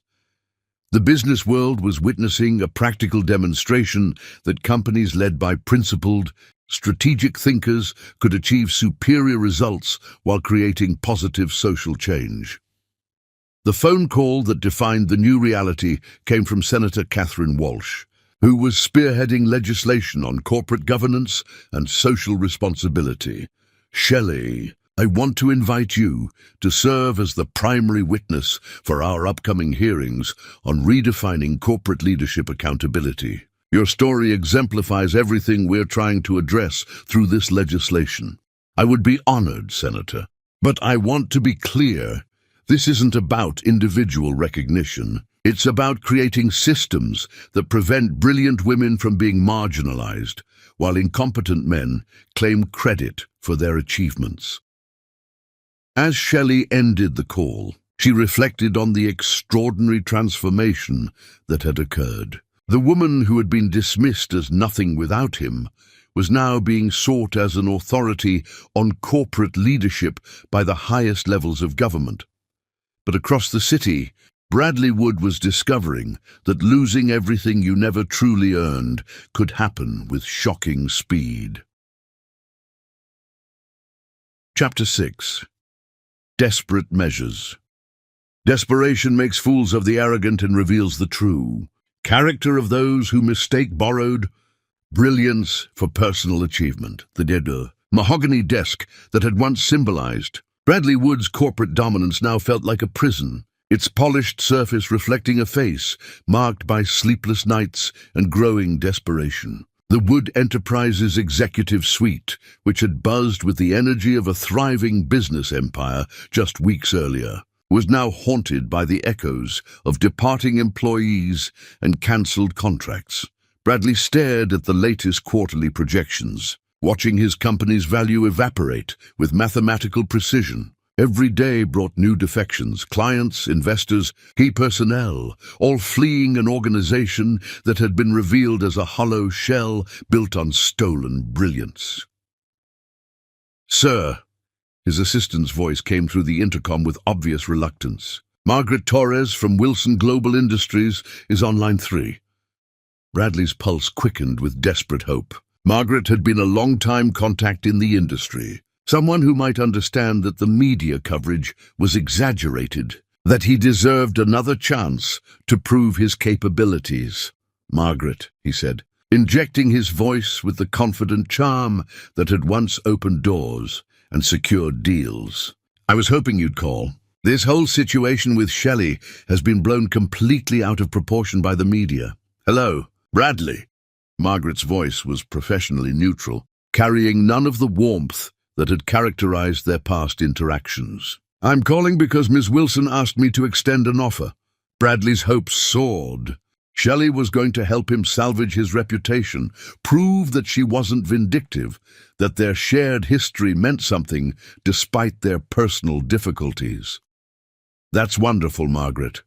A: The business world was witnessing a practical demonstration that companies led by principled, strategic thinkers could achieve superior results while creating positive social change. The phone call that defined the new reality came from Senator Catherine Walsh, who was spearheading legislation on corporate governance and social responsibility. "Shelley, I want to invite you to serve as the primary witness for our upcoming hearings on redefining corporate leadership accountability. Your story exemplifies everything we're trying to address through this legislation." "I would be honored, Senator. But I want to be clear. This isn't about individual recognition. It's about creating systems that prevent brilliant women from being marginalized, while incompetent men claim credit for their achievements." As Shelley ended the call, She reflected on the extraordinary transformation that had occurred. The woman who had been dismissed as nothing without him was now being sought as an authority on corporate leadership by the highest levels of government. But across the city, Bradley Wood was discovering that losing everything you never truly earned could happen with shocking speed. Chapter 6. Desperate Measures. Desperation makes fools of the arrogant and reveals the true character of those who mistake borrowed brilliance for personal achievement. The mahogany desk that had once symbolized Bradley Wood's corporate dominance now felt like a prison, its polished surface reflecting a face marked by sleepless nights and growing desperation. The Wood Enterprises executive suite, which had buzzed with the energy of a thriving business empire just weeks earlier, was now haunted by the echoes of departing employees and cancelled contracts. Bradley stared at the latest quarterly projections, watching his company's value evaporate with mathematical precision. Every day brought new defections, clients, investors, key personnel, all fleeing an organization that had been revealed as a hollow shell built on stolen brilliance. "Sir," his assistant's voice came through the intercom with obvious reluctance. "Margaret Torres from Wilson Global Industries is on line 3. Bradley's pulse quickened with desperate hope. Margaret had been a long-time contact in the industry, someone who might understand that the media coverage was exaggerated, that he deserved another chance to prove his capabilities. "Margaret," he said, injecting his voice with the confident charm that had once opened doors and secured deals. "I was hoping you'd call. This whole situation with Shelley has been blown completely out of proportion by the media." "Hello, Bradley." Margaret's voice was professionally neutral, carrying none of the warmth that had characterized their past interactions. "I'm calling because Ms. Wilson asked me to extend an offer." Bradley's hopes soared. Shelley was going to help him salvage his reputation, prove that she wasn't vindictive, that their shared history meant something despite their personal difficulties. "That's wonderful, Margaret.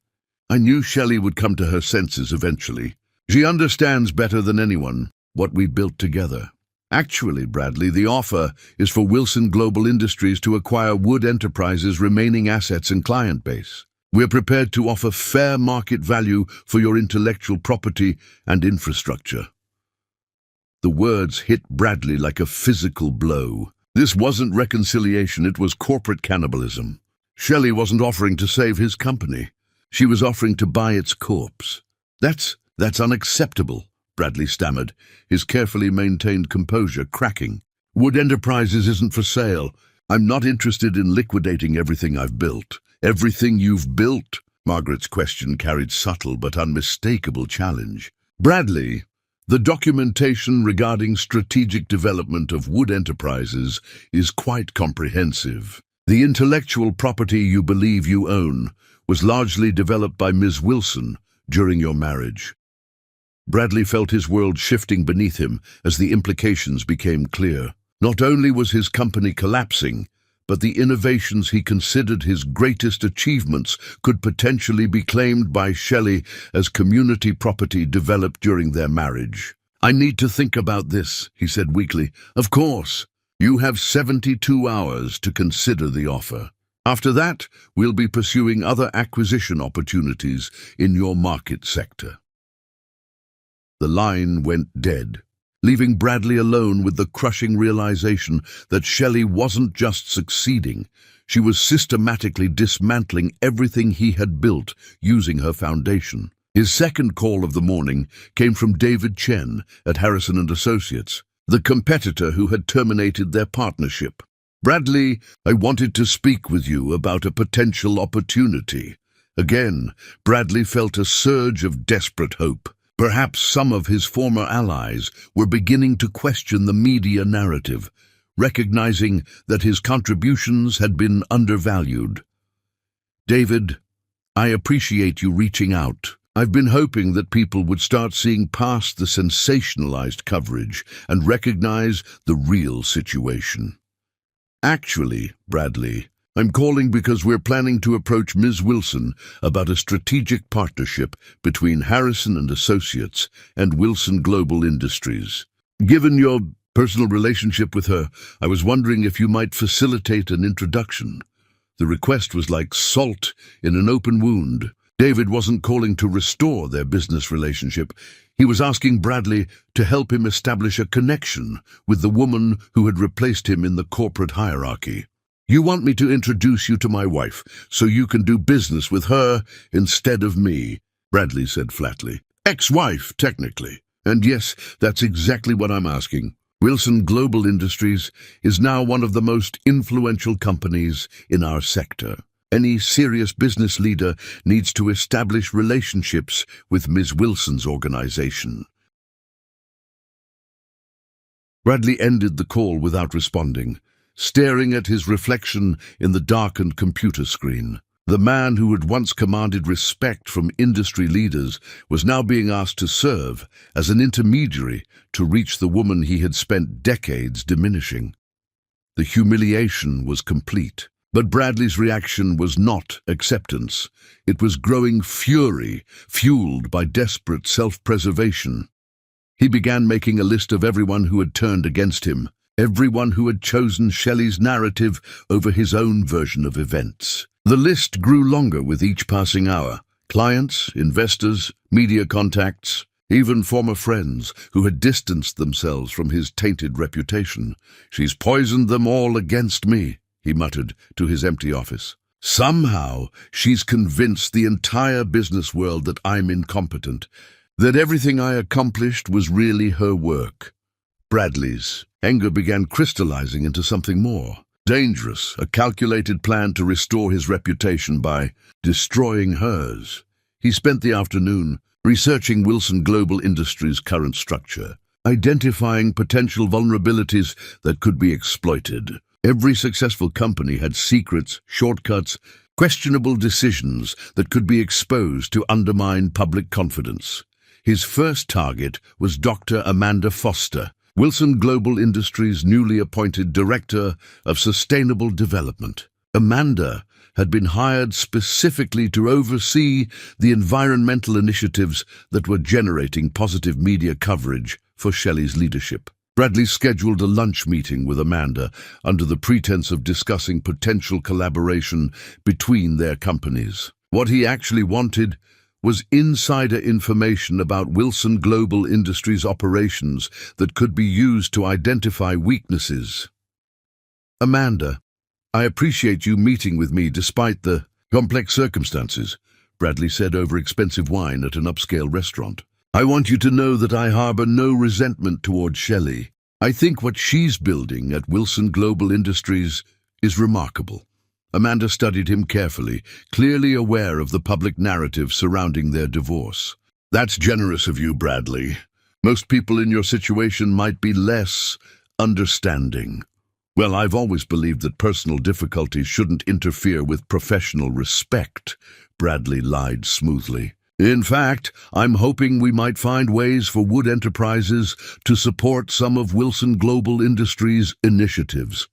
A: I knew Shelley would come to her senses eventually. She understands better than anyone what we built together." "Actually, Bradley, the offer is for Wilson Global Industries to acquire Wood Enterprises' remaining assets and client base. We're prepared to offer fair market value for your intellectual property and infrastructure." The words hit Bradley like a physical blow. This wasn't reconciliation, it was corporate cannibalism. Shelley wasn't offering to save his company. She was offering to buy its corpse. That's unacceptable," Bradley stammered, his carefully maintained composure cracking. "Wood Enterprises isn't for sale. I'm not interested in liquidating everything I've built." "Everything you've built?" Margaret's question carried subtle but unmistakable challenge. "Bradley, the documentation regarding strategic development of Wood Enterprises is quite comprehensive. The intellectual property you believe you own was largely developed by Ms. Wilson during your marriage." Bradley felt his world shifting beneath him as the implications became clear. Not only was his company collapsing, but the innovations he considered his greatest achievements could potentially be claimed by Shelley as community property developed during their marriage. "I need to think about this," he said weakly. "Of course, you have 72 hours to consider the offer. After that, we'll be pursuing other acquisition opportunities in your market sector." The line went dead, leaving Bradley alone with the crushing realization that Shelley wasn't just succeeding, she was systematically dismantling everything he had built using her foundation. His second call of the morning came from David Chen at Harrison & Associates, the competitor who had terminated their partnership. "Bradley, I wanted to speak with you about a potential opportunity." Again, Bradley felt a surge of desperate hope. Perhaps some of his former allies were beginning to question the media narrative, recognizing that his contributions had been undervalued. "David, I appreciate you reaching out. I've been hoping that people would start seeing past the sensationalized coverage and recognize the real situation." "Actually, Bradley, I'm calling because we're planning to approach Ms. Wilson about a strategic partnership between Harrison and Associates and Wilson Global Industries. Given your personal relationship with her, I was wondering if you might facilitate an introduction. The request was like salt in an open wound. David wasn't calling to restore their business relationship. He was asking Bradley to help him establish a connection with the woman who had replaced him in the corporate hierarchy. You want me to introduce you to my wife so you can do business with her instead of me, Bradley said flatly. Ex-wife, technically. And yes, that's exactly what I'm asking. Wilson Global Industries is now one of the most influential companies in our sector. Any serious business leader needs to establish relationships with Ms. Wilson's organization. Bradley ended the call without responding, staring at his reflection in the darkened computer screen. The man who had once commanded respect from industry leaders was now being asked to serve as an intermediary to reach the woman he had spent decades diminishing. The humiliation was complete. But Bradley's reaction was not acceptance. It was growing fury, fueled by desperate self-preservation. He began making a list of everyone who had turned against him, everyone who had chosen Shelley's narrative over his own version of events. The list grew longer with each passing hour. Clients, investors, media contacts, even former friends who had distanced themselves from his tainted reputation. She's poisoned them all against me, he muttered to his empty office. Somehow, she's convinced the entire business world that I'm incompetent, that everything I accomplished was really her work. Bradley's anger began crystallizing into something more. Dangerous, a calculated plan to restore his reputation by destroying hers. He spent the afternoon researching Wilson Global Industries' current structure, identifying potential vulnerabilities that could be exploited. Every successful company had secrets, shortcuts, questionable decisions that could be exposed to undermine public confidence. His first target was Dr. Amanda Foster, Wilson Global Industries' newly appointed Director of Sustainable Development. Amanda had been hired specifically to oversee the environmental initiatives that were generating positive media coverage for Shelley's leadership. Bradley scheduled a lunch meeting with Amanda under the pretense of discussing potential collaboration between their companies. What he actually wanted was insider information about Wilson Global Industries' operations that could be used to identify weaknesses. Amanda, I appreciate you meeting with me despite the complex circumstances, Bradley said over expensive wine at an upscale restaurant. I want you to know that I harbor no resentment toward Shelley. I think what she's building at Wilson Global Industries is remarkable. Amanda studied him carefully, clearly aware of the public narrative surrounding their divorce. That's generous of you, Bradley. Most people in your situation might be less understanding. Well, I've always believed that personal difficulties shouldn't interfere with professional respect, Bradley lied smoothly. In fact, I'm hoping we might find ways for Wood Enterprises to support some of Wilson Global Industries' initiatives.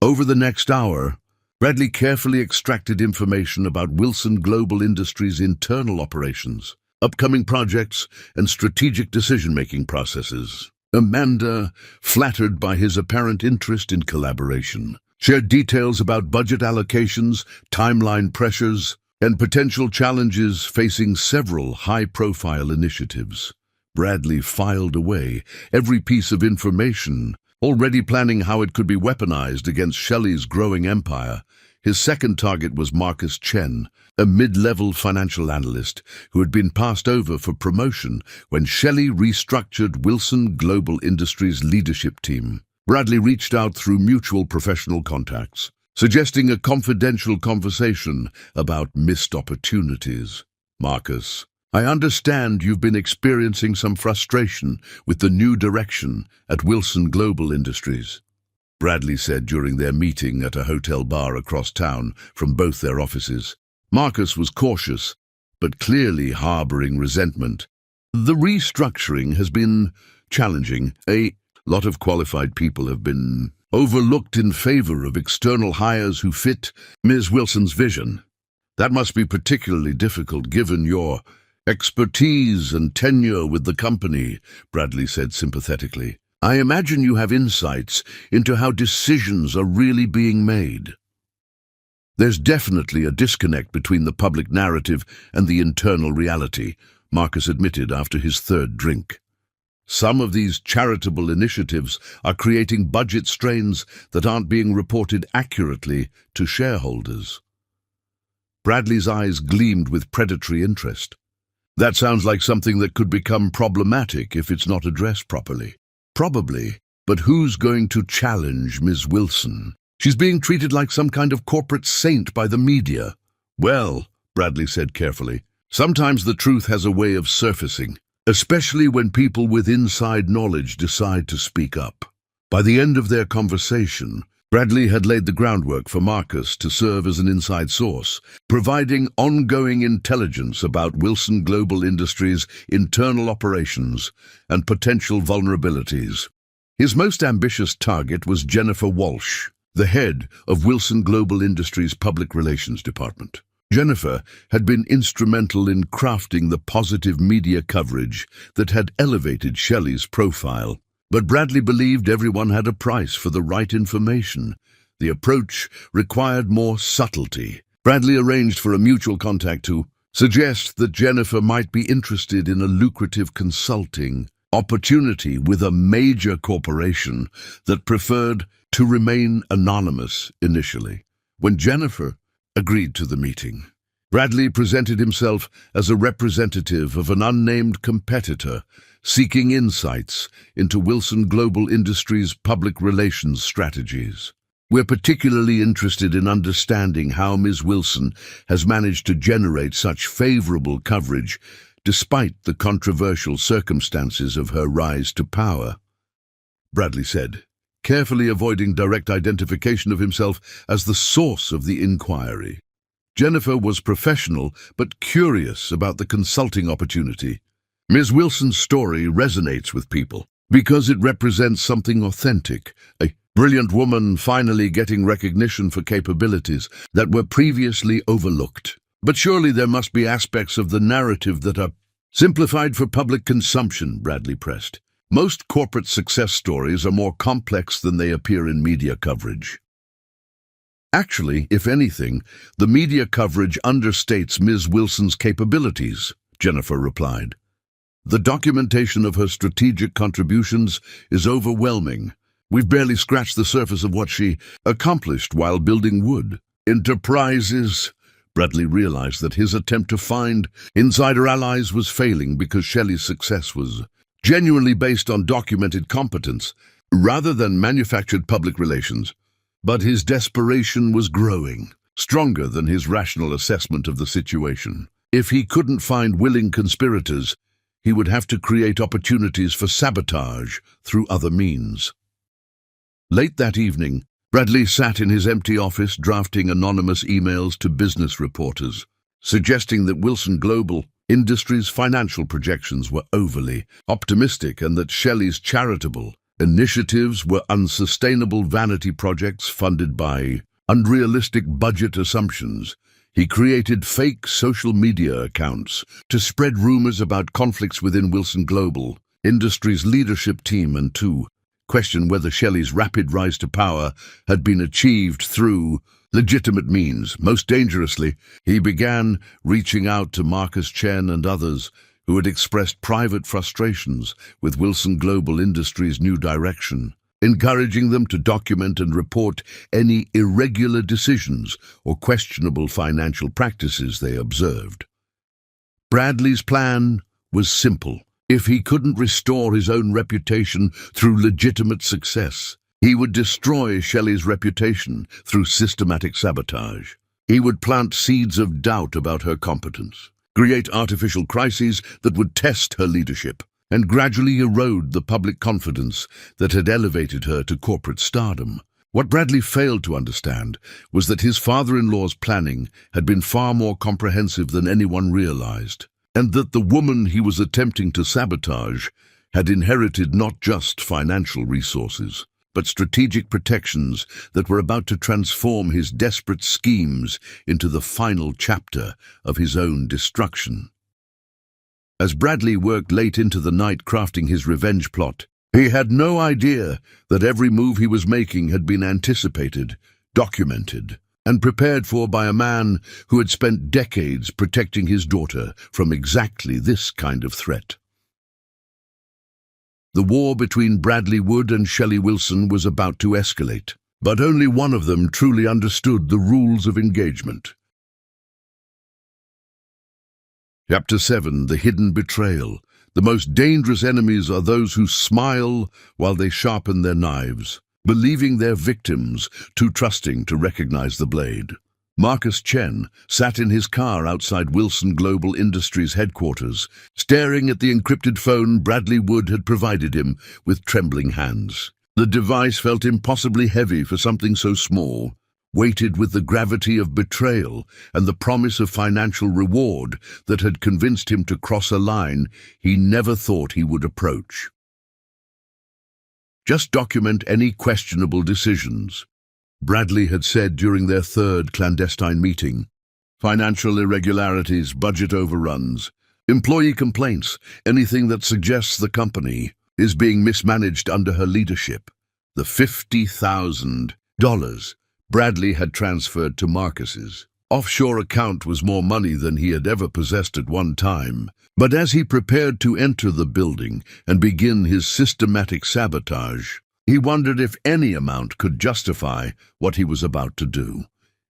A: Over the next hour, Bradley carefully extracted information about Wilson Global Industries' internal operations, upcoming projects, and strategic decision-making processes. Amanda, flattered by his apparent interest in collaboration, shared details about budget allocations, timeline pressures, and potential challenges facing several high-profile initiatives. Bradley filed away every piece of information, already planning how it could be weaponized against Shelley's growing empire. His second target was Marcus Chen, a mid-level financial analyst who had been passed over for promotion when Shelley restructured Wilson Global Industries' leadership team. Bradley reached out through mutual professional contacts, suggesting a confidential conversation about missed opportunities. Marcus, I understand you've been experiencing some frustration with the new direction at Wilson Global Industries, Bradley said during their meeting at a hotel bar across town from both their offices. Marcus was cautious, but clearly harboring resentment. The restructuring has been challenging. A A lot of qualified people have been overlooked in favor of external hires who fit Ms. Wilson's vision. That must be particularly difficult given your expertise and tenure with the company, Bradley said sympathetically. I imagine you have insights into how decisions are really being made. There's definitely a disconnect between the public narrative and the internal reality, Marcus admitted after his third drink. Some of these charitable initiatives are creating budget strains that aren't being reported accurately to shareholders. Bradley's eyes gleamed with predatory interest. That sounds like something that could become problematic if it's not addressed properly. Probably, but who's going to challenge Ms. Wilson? She's being treated like some kind of corporate saint by the media. Well, Bradley said carefully, sometimes the truth has a way of surfacing, especially when people with inside knowledge decide to speak up. By the end of their conversation, Bradley had laid the groundwork for Marcus to serve as an inside source, providing ongoing intelligence about Wilson Global Industries' internal operations and potential vulnerabilities. His most ambitious target was Jennifer Walsh, the head of Wilson Global Industries' Public Relations Department. Jennifer had been instrumental in crafting the positive media coverage that had elevated Shelley's profile. But Bradley believed everyone had a price for the right information. The approach required more subtlety. Bradley arranged for a mutual contact to suggest that Jennifer might be interested in a lucrative consulting opportunity with a major corporation that preferred to remain anonymous initially. When Jennifer agreed to the meeting, Bradley presented himself as a representative of an unnamed competitor seeking insights into Wilson Global Industries' public relations strategies. We're particularly interested in understanding how Ms. Wilson has managed to generate such favorable coverage despite the controversial circumstances of her rise to power, Bradley said, carefully avoiding direct identification of himself as the source of the inquiry. Jennifer was professional but curious about the consulting opportunity. Ms. Wilson's story resonates with people because it represents something authentic, a brilliant woman finally getting recognition for capabilities that were previously overlooked. But surely there must be aspects of the narrative that are simplified for public consumption, Bradley pressed. Most corporate success stories are more complex than they appear in media coverage. Actually, if anything, the media coverage understates Ms. Wilson's capabilities, Jennifer replied. The documentation of her strategic contributions is overwhelming. We've barely scratched the surface of what she accomplished while building Wood Enterprises. Bradley realized that his attempt to find insider allies was failing because Shelley's success was genuinely based on documented competence rather than manufactured public relations. But his desperation was growing, stronger than his rational assessment of the situation. If he couldn't find willing conspirators, he would have to create opportunities for sabotage through other means. Late that evening, Bradley sat in his empty office drafting anonymous emails to business reporters, suggesting that Wilson Global Industries' financial projections were overly optimistic and that Shelley's charitable initiatives were unsustainable vanity projects funded by unrealistic budget assumptions. He created fake social media accounts to spread rumors about conflicts within Wilson Global Industries' leadership team and to question whether Shelley's rapid rise to power had been achieved through legitimate means. Most dangerously, he began reaching out to Marcus Chen and others who had expressed private frustrations with Wilson Global Industries' new direction, encouraging them to document and report any irregular decisions or questionable financial practices they observed. Bradley's plan was simple. If he couldn't restore his own reputation through legitimate success, he would destroy Shelley's reputation through systematic sabotage. He would plant seeds of doubt about her competence, create artificial crises that would test her leadership, and gradually erode the public confidence that had elevated her to corporate stardom. What Bradley failed to understand was that his father-in-law's planning had been far more comprehensive than anyone realized, and that the woman he was attempting to sabotage had inherited not just financial resources, but strategic protections that were about to transform his desperate schemes into the final chapter of his own destruction. As Bradley worked late into the night crafting his revenge plot, he had no idea that every move he was making had been anticipated, documented, and prepared for by a man who had spent decades protecting his daughter from exactly this kind of threat. The war between Bradley Wood and Shelley Wilson was about to escalate, but only one of them truly understood the rules of engagement. Chapter 7: The Hidden Betrayal. The most dangerous enemies are those who smile while they sharpen their knives, believing their victims too trusting to recognize the blade. Marcus Chen sat in his car outside Wilson Global Industries headquarters, staring at the encrypted phone Bradley Wood had provided him with trembling hands. The device felt impossibly heavy for something so small, weighted with the gravity of betrayal and the promise of financial reward that had convinced him to cross a line he never thought he would approach. "Just document any questionable decisions," Bradley had said during their third clandestine meeting. "Financial irregularities, budget overruns, employee complaints, anything that suggests the company is being mismanaged under her leadership." The $50,000 Bradley had transferred to Marcus's offshore account was more money than he had ever possessed at one time. But as he prepared to enter the building and begin his systematic sabotage, he wondered if any amount could justify what he was about to do.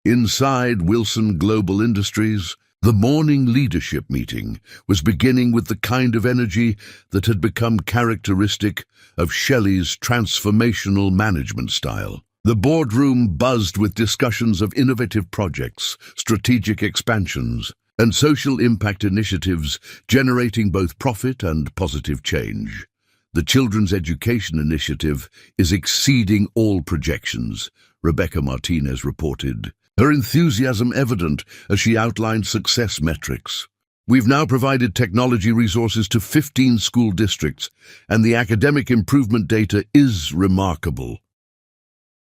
A: Inside Wilson Global Industries, the morning leadership meeting was beginning with the kind of energy that had become characteristic of Shelley's transformational management style. The boardroom buzzed with discussions of innovative projects, strategic expansions, and social impact initiatives generating both profit and positive change. The Children's Education Initiative is exceeding all projections, Rebecca Martinez reported, her enthusiasm evident as she outlined success metrics. "We've now provided technology resources to 15 school districts, and the academic improvement data is remarkable."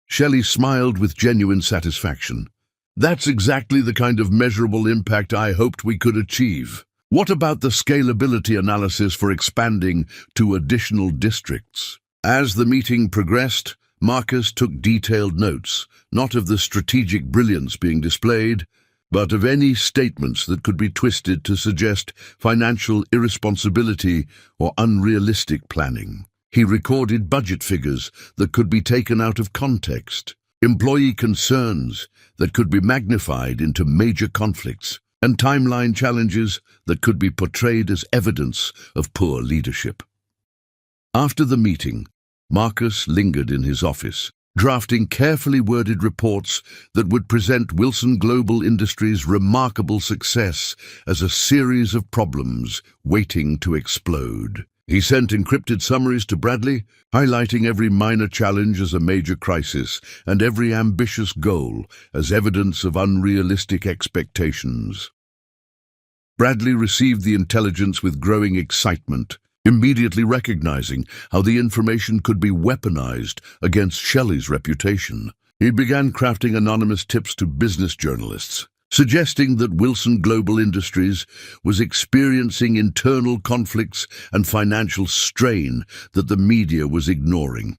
A: Shelley smiled with genuine satisfaction. "That's exactly the kind of measurable impact I hoped we could achieve. What about the scalability analysis for expanding to additional districts?" As the meeting progressed, Marcus took detailed notes, not of the strategic brilliance being displayed, but of any statements that could be twisted to suggest financial irresponsibility or unrealistic planning. He recorded budget figures that could be taken out of context, employee concerns that could be magnified into major conflicts, and timeline challenges that could be portrayed as evidence of poor leadership. After the meeting, Marcus lingered in his office, drafting carefully worded reports that would present Wilson Global Industries' remarkable success as a series of problems waiting to explode. He sent encrypted summaries to Bradley, highlighting every minor challenge as a major crisis and every ambitious goal as evidence of unrealistic expectations. Bradley received the intelligence with growing excitement, immediately recognizing how the information could be weaponized against Shelley's reputation. He began crafting anonymous tips to business journalists, suggesting that Wilson Global Industries was experiencing internal conflicts and financial strain that the media was ignoring.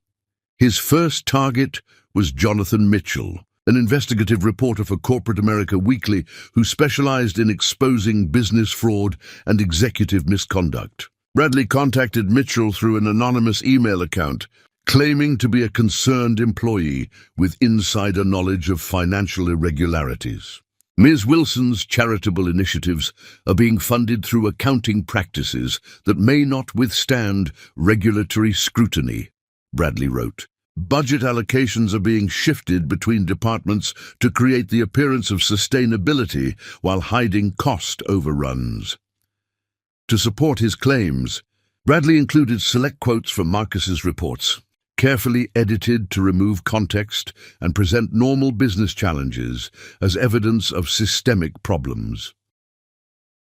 A: His first target was Jonathan Mitchell, an investigative reporter for Corporate America Weekly who specialized in exposing business fraud and executive misconduct. Bradley contacted Mitchell through an anonymous email account, claiming to be a concerned employee with insider knowledge of financial irregularities. Ms. Wilson's charitable initiatives are being funded through accounting practices that may not withstand regulatory scrutiny, Bradley wrote. Budget allocations are being shifted between departments to create the appearance of sustainability while hiding cost overruns. To support his claims, Bradley included select quotes from Marcus's reports, carefully edited to remove context and present normal business challenges as evidence of systemic problems.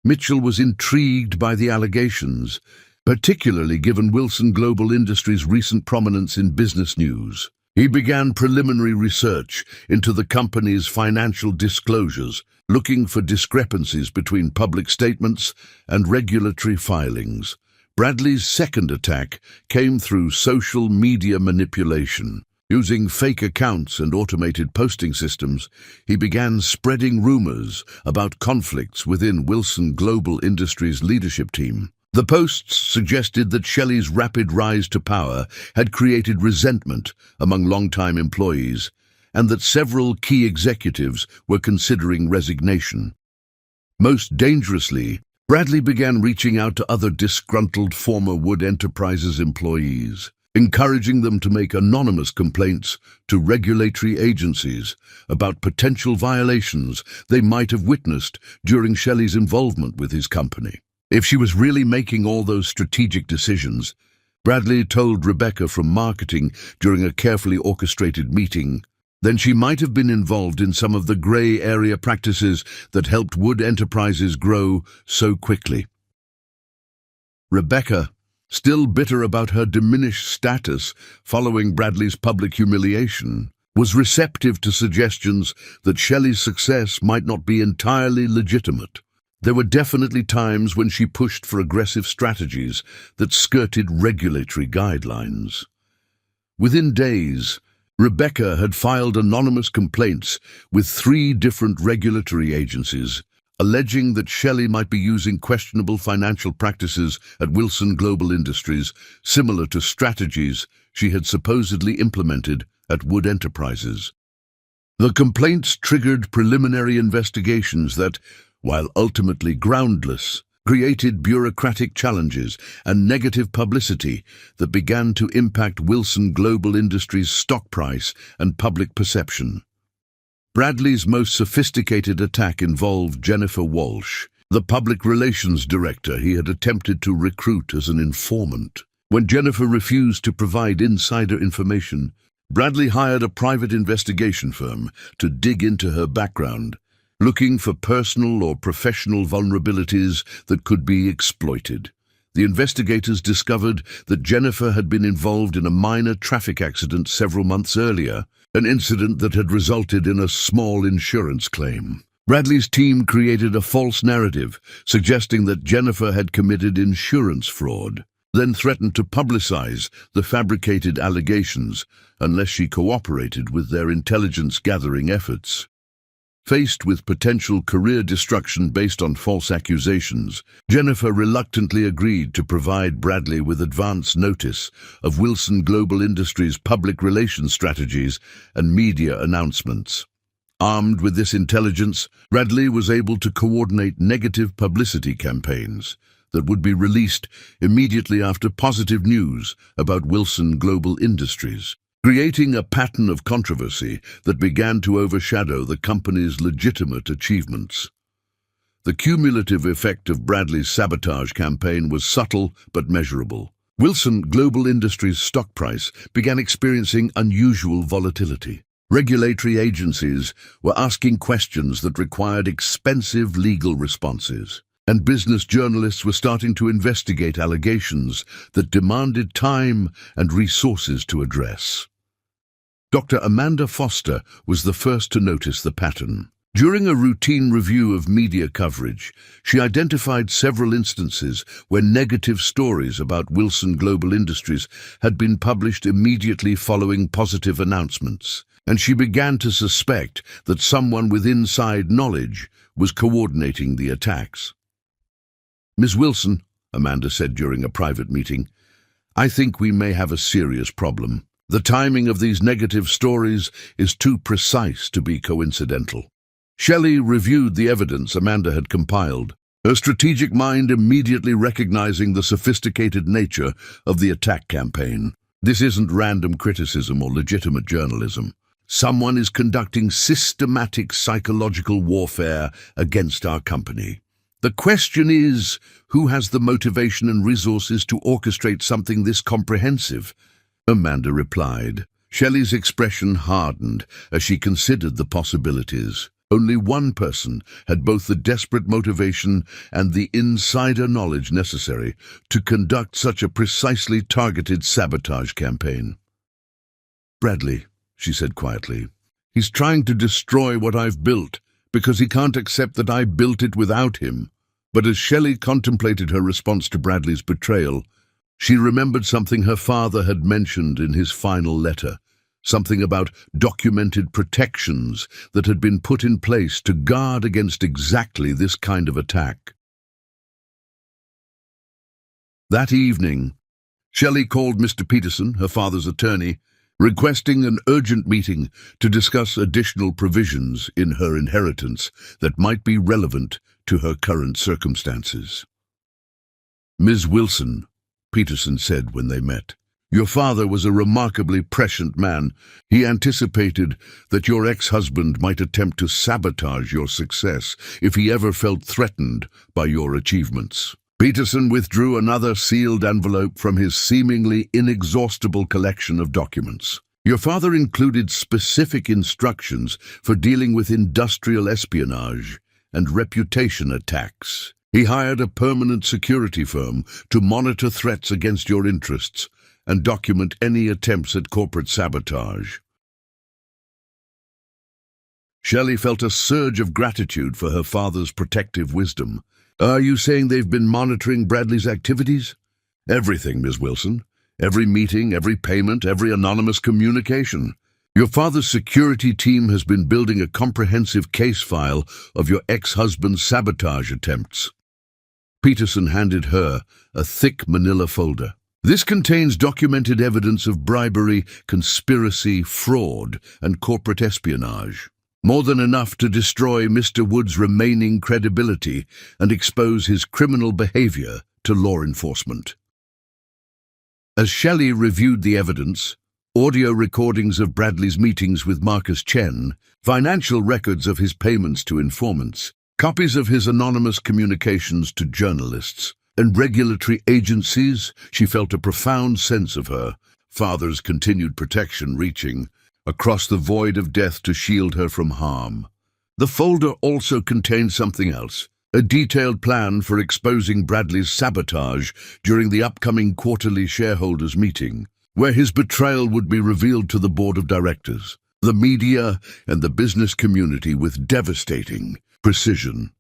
A: Mitchell was intrigued by the allegations, particularly given Wilson Global Industries' recent prominence in business news. He began preliminary research into the company's financial disclosures, looking for discrepancies between public statements and regulatory filings. Bradley's second attack came through social media manipulation. Using fake accounts and automated posting systems, he began spreading rumors about conflicts within Wilson Global Industries' leadership team. The posts suggested that Shelley's rapid rise to power had created resentment among longtime employees, and that several key executives were considering resignation. Most dangerously, Bradley began reaching out to other disgruntled former Wood Enterprises employees, encouraging them to make anonymous complaints to regulatory agencies about potential violations they might have witnessed during Shelley's involvement with his company. If she was really making all those strategic decisions, Bradley told Rebecca from marketing during a carefully orchestrated meeting, then she might have been involved in some of the gray area practices that helped Wood Enterprises grow so quickly. Rebecca, still bitter about her diminished status following Bradley's public humiliation, was receptive to suggestions that Shelley's success might not be entirely legitimate. There were definitely times when she pushed for aggressive strategies that skirted regulatory guidelines. Within days, Rebecca had filed anonymous complaints with 3 different regulatory agencies, alleging that Shelley might be using questionable financial practices at Wilson Global Industries, similar to strategies she had supposedly implemented at Wood Enterprises. The complaints triggered preliminary investigations that, while ultimately groundless, created bureaucratic challenges and negative publicity that began to impact Wilson Global Industries' stock price and public perception. Bradley's most sophisticated attack involved Jennifer Walsh, the public relations director he had attempted to recruit as an informant. When Jennifer refused to provide insider information, Bradley hired a private investigation firm to dig into her background, looking for personal or professional vulnerabilities that could be exploited. The investigators discovered that Jennifer had been involved in a minor traffic accident several months earlier, an incident that had resulted in a small insurance claim. Bradley's team created a false narrative, suggesting that Jennifer had committed insurance fraud, then threatened to publicize the fabricated allegations unless she cooperated with their intelligence-gathering efforts. Faced with potential career destruction based on false accusations, Jennifer reluctantly agreed to provide Bradley with advance notice of Wilson Global Industries' public relations strategies and media announcements. Armed with this intelligence, Bradley was able to coordinate negative publicity campaigns that would be released immediately after positive news about Wilson Global Industries, creating a pattern of controversy that began to overshadow the company's legitimate achievements. The cumulative effect of Bradley's sabotage campaign was subtle but measurable. Wilson Global Industries' stock price began experiencing unusual volatility. Regulatory agencies were asking questions that required expensive legal responses, and business journalists were starting to investigate allegations that demanded time and resources to address. Dr. Amanda Foster was the first to notice the pattern. During a routine review of media coverage, she identified several instances where negative stories about Wilson Global Industries had been published immediately following positive announcements, and she began to suspect that someone with inside knowledge was coordinating the attacks. "Ms. Wilson," Amanda said during a private meeting, "I think we may have a serious problem. The timing of these negative stories is too precise to be coincidental." Shelley reviewed the evidence Amanda had compiled, her strategic mind immediately recognizing the sophisticated nature of the attack campaign. This isn't random criticism or legitimate journalism. Someone is conducting systematic psychological warfare against our company. The question is, who has the motivation and resources to orchestrate something this comprehensive? Amanda replied. Shelley's expression hardened as she considered the possibilities. Only one person had both the desperate motivation and the insider knowledge necessary to conduct such a precisely targeted sabotage campaign. "Bradley," she said quietly, "he's trying to destroy what I've built because he can't accept that I built it without him." But as Shelley contemplated her response to Bradley's betrayal, she remembered something her father had mentioned in his final letter, something about documented protections that had been put in place to guard against exactly this kind of attack. That evening, Shelley called Mr. Peterson, her father's attorney, requesting an urgent meeting to discuss additional provisions in her inheritance that might be relevant to her current circumstances. "Ms. Wilson," Peterson said when they met, "your father was a remarkably prescient man. He anticipated that your ex-husband might attempt to sabotage your success if he ever felt threatened by your achievements." Peterson withdrew another sealed envelope from his seemingly inexhaustible collection of documents. "Your father included specific instructions for dealing with industrial espionage and reputation attacks. He hired a permanent security firm to monitor threats against your interests and document any attempts at corporate sabotage." Shelley felt a surge of gratitude for her father's protective wisdom. "Are you saying they've been monitoring Bradley's activities?" "Everything, Ms. Wilson. Every meeting, every payment, every anonymous communication. Your father's security team has been building a comprehensive case file of your ex-husband's sabotage attempts." Peterson handed her a thick manila folder. "This contains documented evidence of bribery, conspiracy, fraud, and corporate espionage. More than enough to destroy Mr. Wood's remaining credibility and expose his criminal behavior to law enforcement." As Shelley reviewed the evidence, audio recordings of Bradley's meetings with Marcus Chen, financial records of his payments to informants, copies of his anonymous communications to journalists, and regulatory agencies, she felt a profound sense of her father's continued protection reaching across the void of death to shield her from harm. The folder also contained something else, a detailed plan for exposing Bradley's sabotage during the upcoming quarterly shareholders' meeting, where his betrayal would be revealed to the board of directors, the media, and the business community with devastating precision.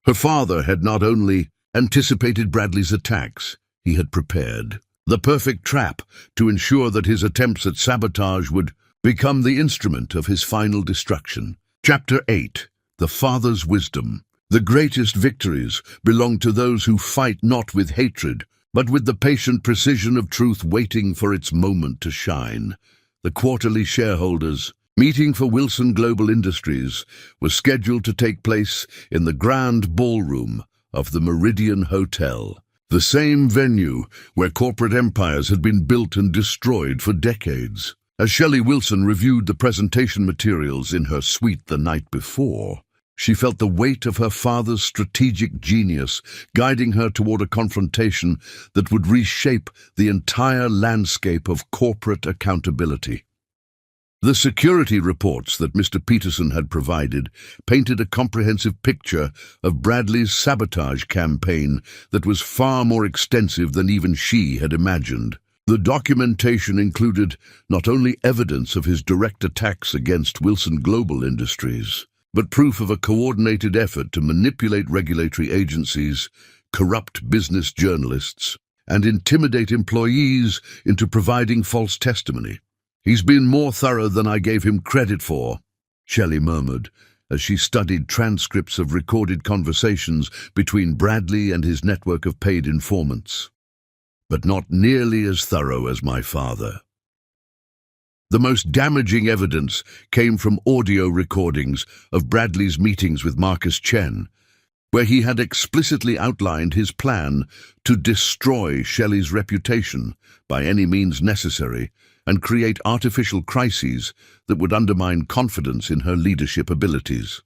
A: Her father had not only anticipated Bradley's attacks, he had prepared the perfect trap to ensure that his attempts at sabotage would become the instrument of his final destruction. Chapter 8. The Father's Wisdom. The greatest victories belong to those who fight not with hatred, but with the patient precision of truth waiting for its moment to shine. The quarterly shareholders' meeting for Wilson Global Industries was scheduled to take place in the grand ballroom of the Meridian Hotel, the same venue where corporate empires had been built and destroyed for decades. As Shelley Wilson reviewed the presentation materials in her suite the night before, she felt the weight of her father's strategic genius guiding her toward a confrontation that would reshape the entire landscape of corporate accountability. The security reports that Mr. Peterson had provided painted a comprehensive picture of Bradley's sabotage campaign that was far more extensive than even she had imagined. The documentation included not only evidence of his direct attacks against Wilson Global Industries, but proof of a coordinated effort to manipulate regulatory agencies, corrupt business journalists, and intimidate employees into providing false testimony. "He's been more thorough than I gave him credit for," Shelley murmured, as she studied transcripts of recorded conversations between Bradley and his network of paid informants. "But not nearly as thorough as my father." The most damaging evidence came from audio recordings of Bradley's meetings with Marcus Chen, where he had explicitly outlined his plan to destroy Shelley's reputation by any means necessary and create artificial crises that would undermine confidence in her leadership abilities.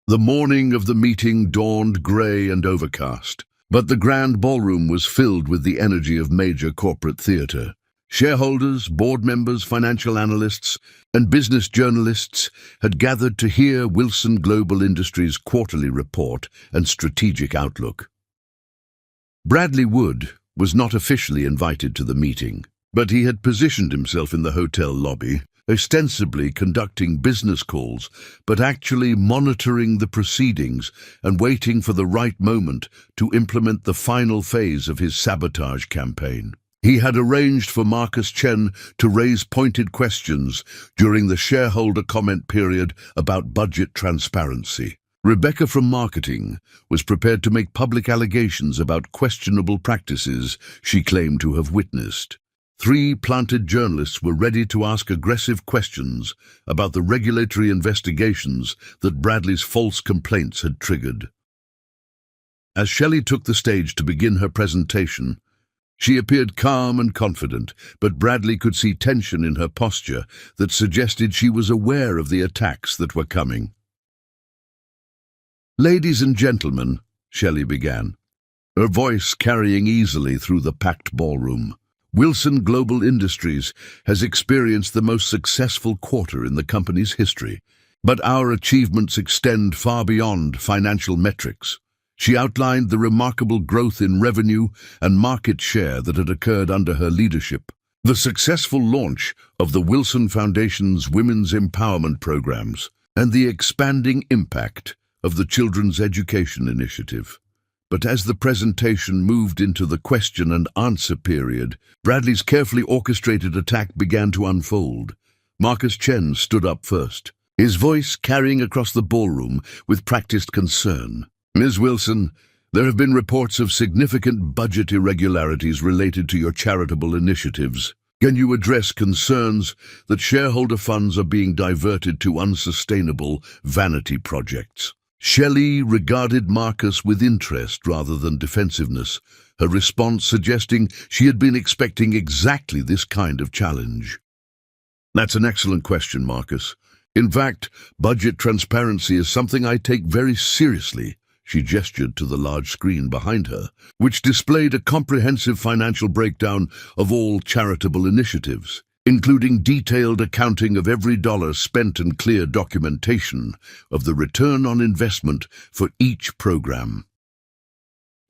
A: The morning of the meeting dawned grey and overcast, but the grand ballroom was filled with the energy of major corporate theatre. Shareholders, board members, financial analysts, and business journalists had gathered to hear Wilson Global Industries' quarterly report and strategic outlook. Bradley Wood was not officially invited to the meeting, but he had positioned himself in the hotel lobby, ostensibly conducting business calls, but actually monitoring the proceedings and waiting for the right moment to implement the final phase of his sabotage campaign. He had arranged for Marcus Chen to raise pointed questions during the shareholder comment period about budget transparency. Rebecca from marketing was prepared to make public allegations about questionable practices she claimed to have witnessed. 3 planted journalists were ready to ask aggressive questions about the regulatory investigations that Bradley's false complaints had triggered. As Shelley took the stage to begin her presentation, she appeared calm and confident, but Bradley could see tension in her posture that suggested she was aware of the attacks that were coming. "Ladies and gentlemen," Shelley began, her voice carrying easily through the packed ballroom, "Wilson Global Industries has experienced the most successful quarter in the company's history, but our achievements extend far beyond financial metrics." She outlined the remarkable growth in revenue and market share that had occurred under her leadership, the successful launch of the Wilson Foundation's women's empowerment programs, and the expanding impact of the Children's Education Initiative. But as the presentation moved into the question and answer period, Bradley's carefully orchestrated attack began to unfold. Marcus Chen stood up first, his voice carrying across the ballroom with practiced concern. "Ms. Wilson, there have been reports of significant budget irregularities related to your charitable initiatives. Can you address concerns that shareholder funds are being diverted to unsustainable vanity projects?" Shelley regarded Marcus with interest rather than defensiveness, her response suggesting she had been expecting exactly this kind of challenge. "That's an excellent question, Marcus. In fact, budget transparency is something I take very seriously." She gestured to the large screen behind her, which displayed a comprehensive financial breakdown of all charitable initiatives, including detailed accounting of every dollar spent and clear documentation of the return on investment for each program.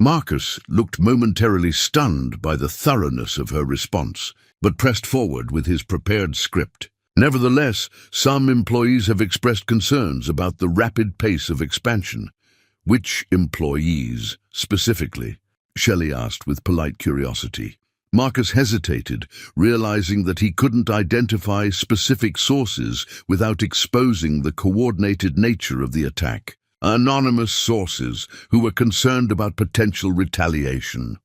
A: Marcus looked momentarily stunned by the thoroughness of her response, but pressed forward with his prepared script. "Nevertheless, some employees have expressed concerns about the rapid pace of expansion." "Which employees, specifically?" Shelley asked with polite curiosity. Marcus hesitated, realizing that he couldn't identify specific sources without exposing the coordinated nature of the attack. Anonymous sources who were concerned about potential retaliation.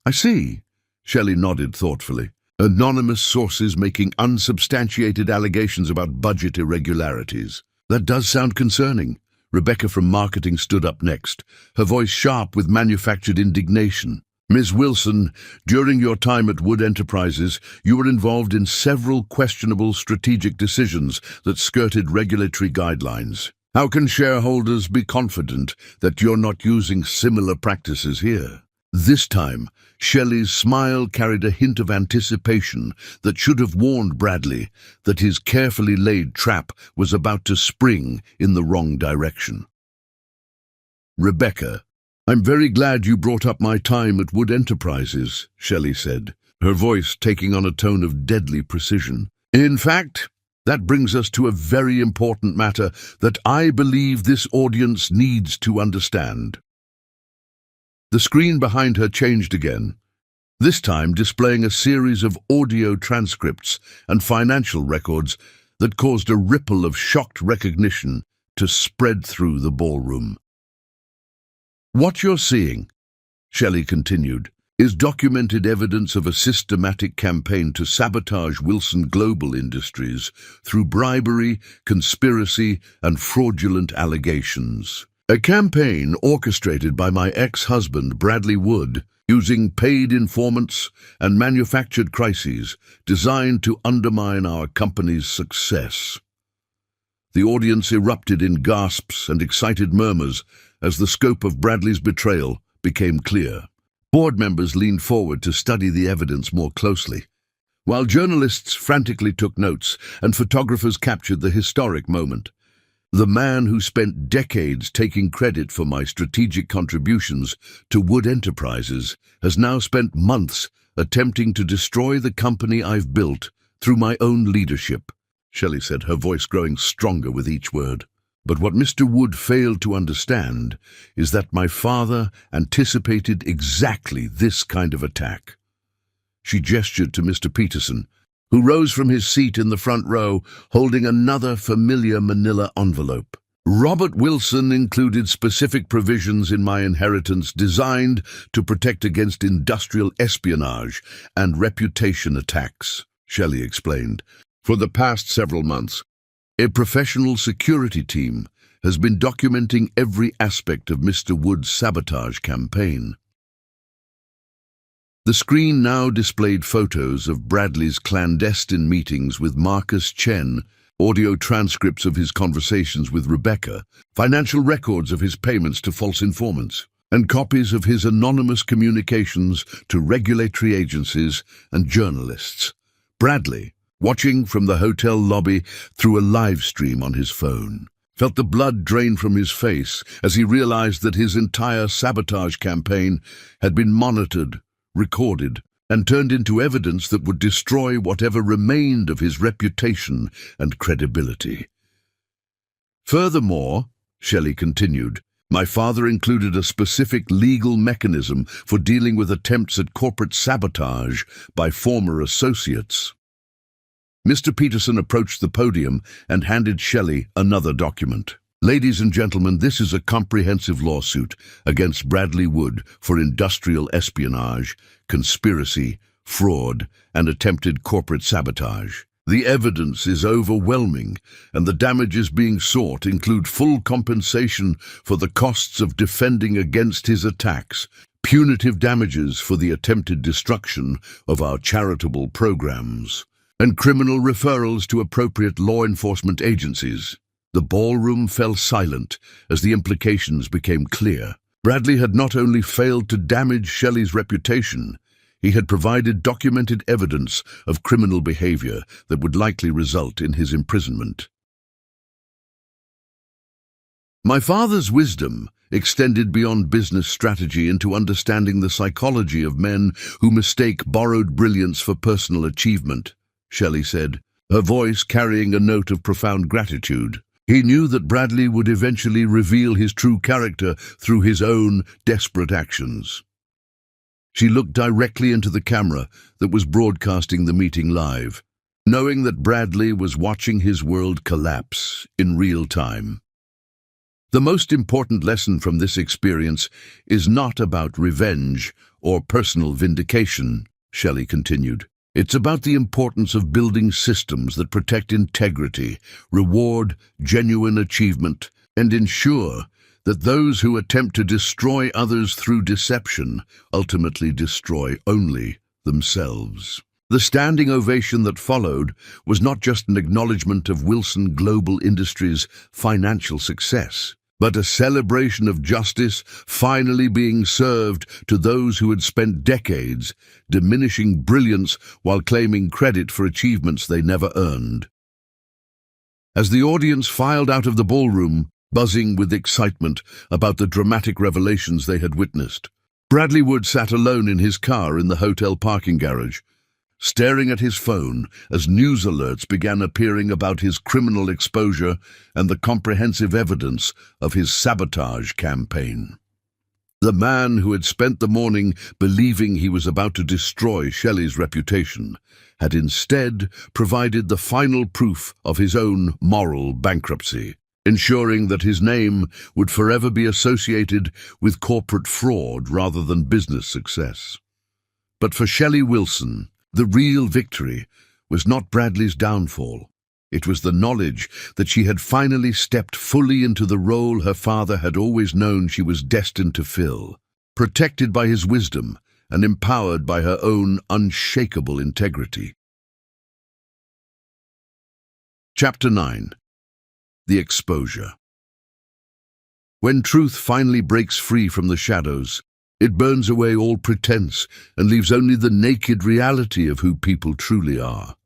A: "I see," Shelley nodded thoughtfully. "Anonymous sources making unsubstantiated allegations about budget irregularities. That does sound concerning." Rebecca from marketing stood up next, her voice sharp with manufactured indignation. "Ms. Wilson, during your time at Wood Enterprises, you were involved in several questionable strategic decisions that skirted regulatory guidelines. How can shareholders be confident that you're not using similar practices here?" This time, Shelley's smile carried a hint of anticipation that should have warned Bradley that his carefully laid trap was about to spring in the wrong direction. "Rebecca, I'm very glad you brought up my time at Wood Enterprises," Shelley said, her voice taking on a tone of deadly precision. "In fact, that brings us to a very important matter that I believe this audience needs to understand." The screen behind her changed again, this time displaying a series of audio transcripts and financial records that caused a ripple of shocked recognition to spread through the ballroom. "What you're seeing," Shelley continued, "is documented evidence of a systematic campaign to sabotage Wilson Global Industries through bribery, conspiracy, and fraudulent allegations. A campaign orchestrated by my ex-husband Bradley Wood, using paid informants and manufactured crises designed to undermine our company's success." The audience erupted in gasps and excited murmurs as the scope of Bradley's betrayal became clear. Board members leaned forward to study the evidence more closely, while journalists frantically took notes and photographers captured the historic moment. The man who spent decades taking credit for my strategic contributions to Wood Enterprises has now spent months attempting to destroy the company I've built through my own leadership, Shelley said, her voice growing stronger with each word. But what Mr. Wood failed to understand is that my father anticipated exactly this kind of attack. She gestured to Mr. Peterson, who rose from his seat in the front row, holding another familiar manila envelope. Robert Wilson included specific provisions in my inheritance designed to protect against industrial espionage and reputation attacks, Shelley explained. For the past several months, a professional security team has been documenting every aspect of Mr. Wood's sabotage campaign. The screen now displayed photos of Bradley's clandestine meetings with Marcus Chen, audio transcripts of his conversations with Rebecca, financial records of his payments to false informants, and copies of his anonymous communications to regulatory agencies and journalists. Bradley, watching from the hotel lobby through a live stream on his phone, felt the blood drain from his face as he realized that his entire sabotage campaign had been monitored, recorded, and turned into evidence that would destroy whatever remained of his reputation and credibility. Furthermore, Shelley continued, my father included a specific legal mechanism for dealing with attempts at corporate sabotage by former associates. Mr. Peterson approached the podium and handed Shelley another document. Ladies and gentlemen, this is a comprehensive lawsuit against Bradley Wood for industrial espionage, conspiracy, fraud, and attempted corporate sabotage. The evidence is overwhelming, and the damages being sought include full compensation for the costs of defending against his attacks, punitive damages for the attempted destruction of our charitable programs, and criminal referrals to appropriate law enforcement agencies. The ballroom fell silent as the implications became clear. Bradley had not only failed to damage Shelley's reputation, he had provided documented evidence of criminal behavior that would likely result in his imprisonment. My father's wisdom extended beyond business strategy into understanding the psychology of men who mistake borrowed brilliance for personal achievement, Shelley said, her voice carrying a note of profound gratitude. He knew that Bradley would eventually reveal his true character through his own desperate actions. She looked directly into the camera that was broadcasting the meeting live, knowing that Bradley was watching his world collapse in real time. The most important lesson from this experience is not about revenge or personal vindication, Shelley continued. It's about the importance of building systems that protect integrity, reward genuine achievement, and ensure that those who attempt to destroy others through deception ultimately destroy only themselves. The standing ovation that followed was not just an acknowledgement of Wilson Global Industries' financial success, but a celebration of justice finally being served to those who had spent decades diminishing brilliance while claiming credit for achievements they never earned. As the audience filed out of the ballroom, buzzing with excitement about the dramatic revelations they had witnessed, Bradley Wood sat alone in his car in the hotel parking garage, staring at his phone as news alerts began appearing about his criminal exposure and the comprehensive evidence of his sabotage campaign. The man who had spent the morning believing he was about to destroy Shelley's reputation had instead provided the final proof of his own moral bankruptcy, ensuring that his name would forever be associated with corporate fraud rather than business success. But for Shelley Wilson, the real victory was not Bradley's downfall. It was the knowledge that she had finally stepped fully into the role her father had always known she was destined to fill, protected by his wisdom and empowered by her own unshakable integrity. Chapter 9. The Exposure. When truth finally breaks free from the shadows, It burns away all pretense and leaves only the naked reality of who people truly are.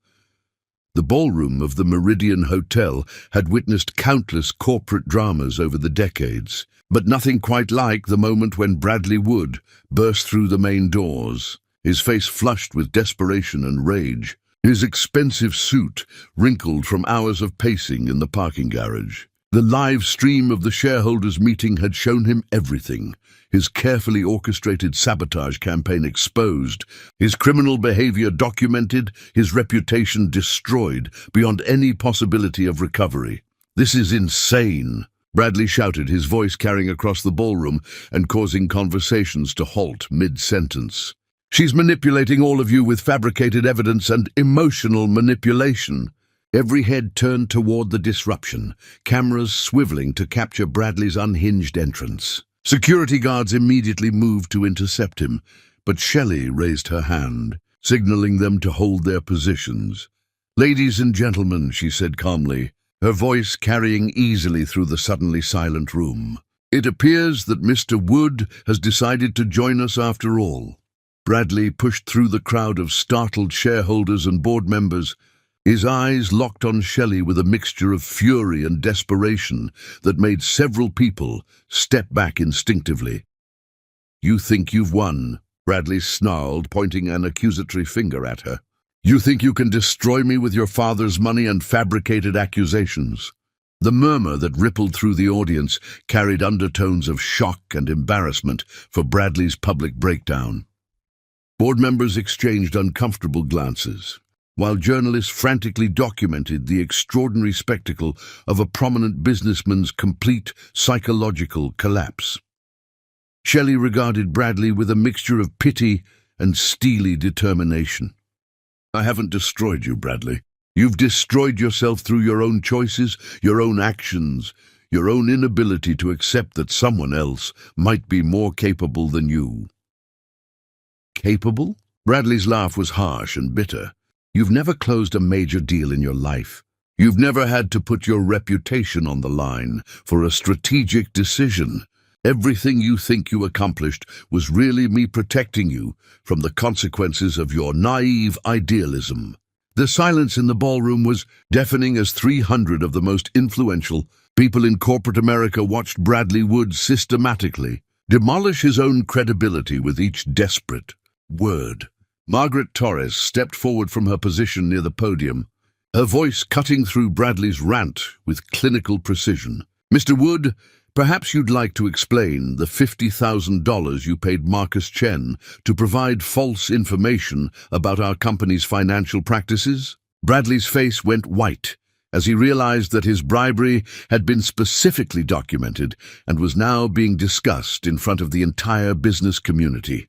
A: The ballroom of the Meridian Hotel had witnessed countless corporate dramas over the decades, but nothing quite like the moment when Bradley Wood burst through the main doors, his face flushed with desperation and rage, his expensive suit wrinkled from hours of pacing in the parking garage. The live stream of the shareholders' meeting had shown him everything. His carefully orchestrated sabotage campaign exposed, his criminal behavior documented, his reputation destroyed beyond any possibility of recovery. "This is insane," Bradley shouted, his voice carrying across the ballroom and causing conversations to halt mid-sentence. "She's manipulating all of you with fabricated evidence and emotional manipulation." Every head turned toward the disruption, cameras swiveling to capture Bradley's unhinged entrance. Security guards immediately moved to intercept him, but Shelley raised her hand, signaling them to hold their positions. "Ladies and gentlemen," she said calmly, her voice carrying easily through the suddenly silent room, "it appears that Mr. Wood has decided to join us after all." Bradley pushed through the crowd of startled shareholders and board members, his eyes locked on Shelley with a mixture of fury and desperation that made several people step back instinctively. "You think you've won," Bradley snarled, pointing an accusatory finger at her. "You think you can destroy me with your father's money and fabricated accusations?" The murmur that rippled through the audience carried undertones of shock and embarrassment for Bradley's public breakdown. Board members exchanged uncomfortable glances, while journalists frantically documented the extraordinary spectacle of a prominent businessman's complete psychological collapse. Shelley regarded Bradley with a mixture of pity and steely determination. "I haven't destroyed you, Bradley. You've destroyed yourself through your own choices, your own actions, your own inability to accept that someone else might be more capable than you." "Capable?" Bradley's laugh was harsh and bitter. "You've never closed a major deal in your life. You've never had to put your reputation on the line for a strategic decision. Everything you think you accomplished was really me protecting you from the consequences of your naive idealism." The silence in the ballroom was deafening as 300 of the most influential people in corporate America watched Bradley Wood systematically demolish his own credibility with each desperate word. Margaret Torres stepped forward from her position near the podium, her voice cutting through Bradley's rant with clinical precision. "Mr. Wood, perhaps you'd like to explain the $50,000 you paid Marcus Chen to provide false information about our company's financial practices?" Bradley's face went white as he realized that his bribery had been specifically documented and was now being discussed in front of the entire business community.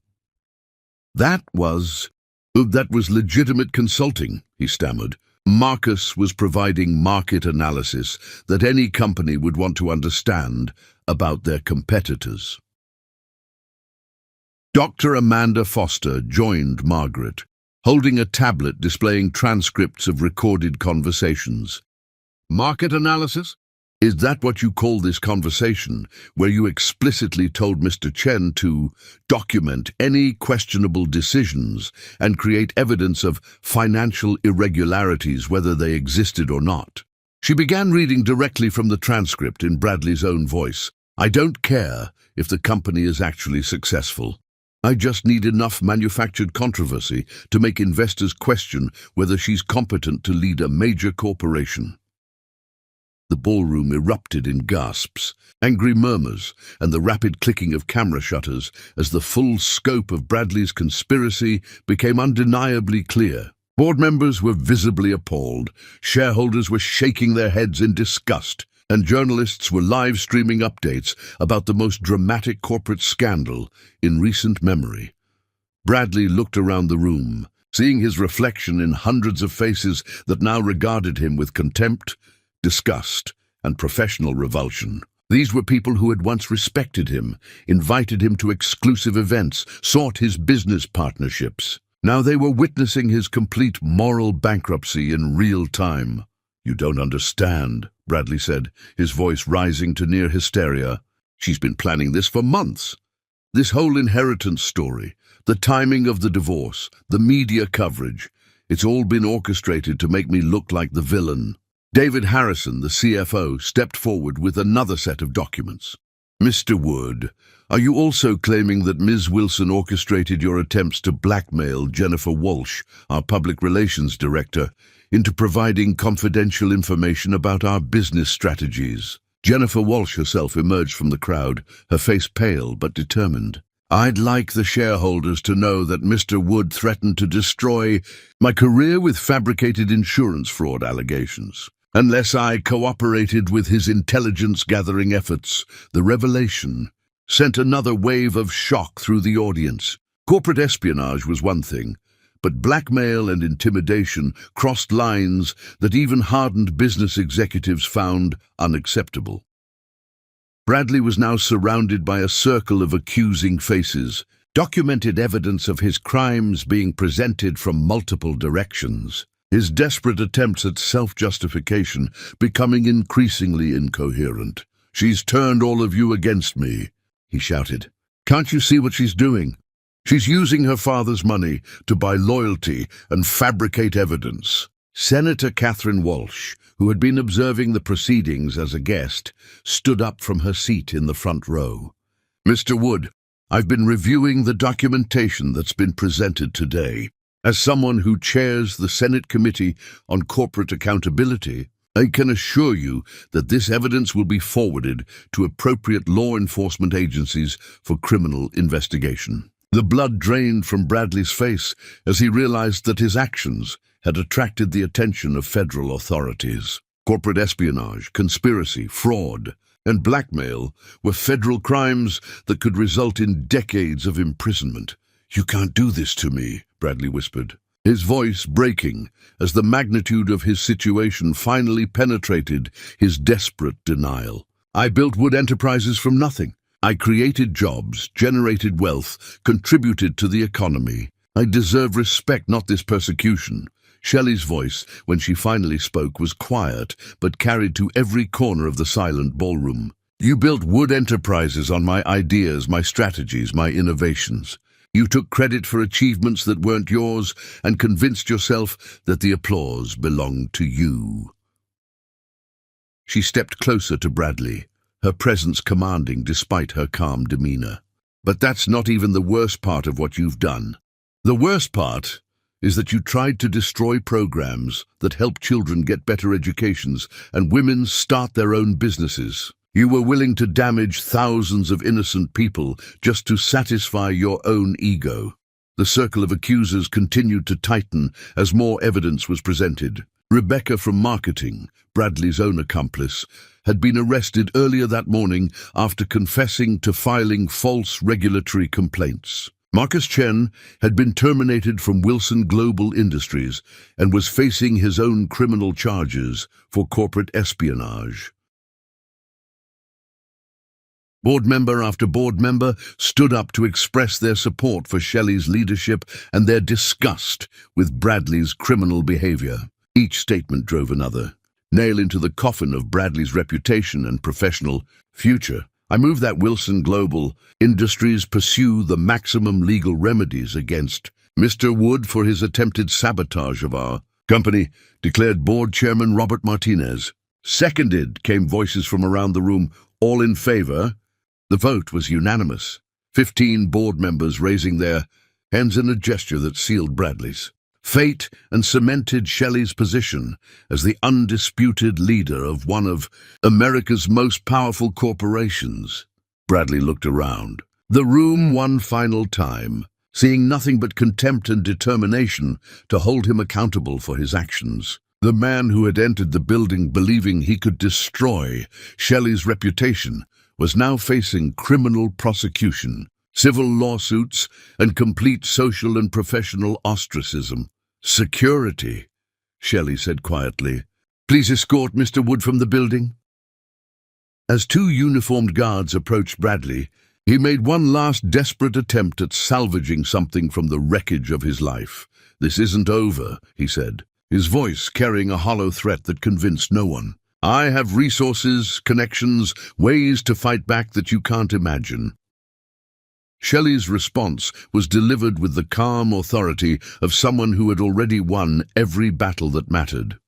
A: That was legitimate consulting," he stammered. "Marcus was providing market analysis that any company would want to understand about their competitors." Dr. Amanda Foster joined Margaret, holding a tablet displaying transcripts of recorded conversations. "Market analysis? Is that what you call this conversation, where you explicitly told Mr. Chen to document any questionable decisions and create evidence of financial irregularities, whether they existed or not?" She began reading directly from the transcript in Bradley's own voice. "I don't care if the company is actually successful. I just need enough manufactured controversy to make investors question whether she's competent to lead a major corporation." The ballroom erupted in gasps, angry murmurs, and the rapid clicking of camera shutters as the full scope of Bradley's conspiracy became undeniably clear. Board members were visibly appalled, shareholders were shaking their heads in disgust, and journalists were live-streaming updates about the most dramatic corporate scandal in recent memory. Bradley looked around the room, seeing his reflection in hundreds of faces that now regarded him with contempt, disgust, and professional revulsion. These were people who had once respected him, invited him to exclusive events, sought his business partnerships. Now they were witnessing his complete moral bankruptcy in real time. "You don't understand," Bradley said, his voice rising to near hysteria. "She's been planning this for months. This whole inheritance story, the timing of the divorce, the media coverage, it's all been orchestrated to make me look like the villain. David Harrison, the CFO, stepped forward with another set of documents. Mr. Wood, are you also claiming that Ms. Wilson orchestrated your attempts to blackmail Jennifer Walsh, our public relations director, into providing confidential information about our business strategies? Jennifer Walsh herself emerged from the crowd, her face pale but determined. I'd like the shareholders to know that Mr. Wood threatened to destroy my career with fabricated insurance fraud allegations. Unless I cooperated with his intelligence-gathering efforts, the revelation sent another wave of shock through the audience. Corporate espionage was one thing, but blackmail and intimidation crossed lines that even hardened business executives found unacceptable. Bradley was now surrounded by a circle of accusing faces, documented evidence of his crimes being presented from multiple directions, his desperate attempts at self-justification becoming increasingly incoherent. She's turned all of you against me, he shouted. Can't you see what she's doing? She's using her father's money to buy loyalty and fabricate evidence. Senator Catherine Walsh, who had been observing the proceedings as a guest, stood up from her seat in the front row. Mr. Wood, I've been reviewing the documentation that's been presented today. As someone who chairs the Senate Committee on Corporate Accountability, I can assure you that this evidence will be forwarded to appropriate law enforcement agencies for criminal investigation. The blood drained from Bradley's face as he realized that his actions had attracted the attention of federal authorities. Corporate espionage, conspiracy, fraud, and blackmail were federal crimes that could result in decades of imprisonment. You can't do this to me, Bradley whispered, his voice breaking as the magnitude of his situation finally penetrated his desperate denial. I built Wood Enterprises from nothing. I created jobs, generated wealth, contributed to the economy. I deserve respect, not this persecution. Shelley's voice, when she finally spoke, was quiet, but carried to every corner of the silent ballroom. You built Wood Enterprises on my ideas, my strategies, my innovations. You took credit for achievements that weren't yours and convinced yourself that the applause belonged to you. She stepped closer to Bradley, her presence commanding despite her calm demeanor. But that's not even the worst part of what you've done. The worst part is that you tried to destroy programs that help children get better educations and women start their own businesses. You were willing to damage thousands of innocent people just to satisfy your own ego. The circle of accusers continued to tighten as more evidence was presented. Rebecca from marketing, Bradley's own accomplice, had been arrested earlier that morning after confessing to filing false regulatory complaints. Marcus Chen had been terminated from Wilson Global Industries and was facing his own criminal charges for corporate espionage. Board member after board member stood up to express their support for Shelley's leadership and their disgust with Bradley's criminal behavior. Each statement drove another nail into the coffin of Bradley's reputation and professional future. I move that Wilson Global Industries pursue the maximum legal remedies against Mr. Wood for his attempted sabotage of our company, declared Board Chairman Robert Martinez. Seconded, came voices from around the room, all in favor. The vote was unanimous, 15 board members raising their hands in a gesture that sealed Bradley's fate and cemented Shelley's position as the undisputed leader of one of America's most powerful corporations. Bradley looked around the room one final time, seeing nothing but contempt and determination to hold him accountable for his actions. The man who had entered the building believing he could destroy Shelley's reputation was now facing criminal prosecution, civil lawsuits, and complete social and professional ostracism. Security, Shelley said quietly. Please escort Mr. Wood from the building. As two uniformed guards approached Bradley, he made one last desperate attempt at salvaging something from the wreckage of his life. This isn't over, he said, his voice carrying a hollow threat that convinced no one. I have resources, connections, ways to fight back that you can't imagine. Shelley's response was delivered with the calm authority of someone who had already won every battle that mattered.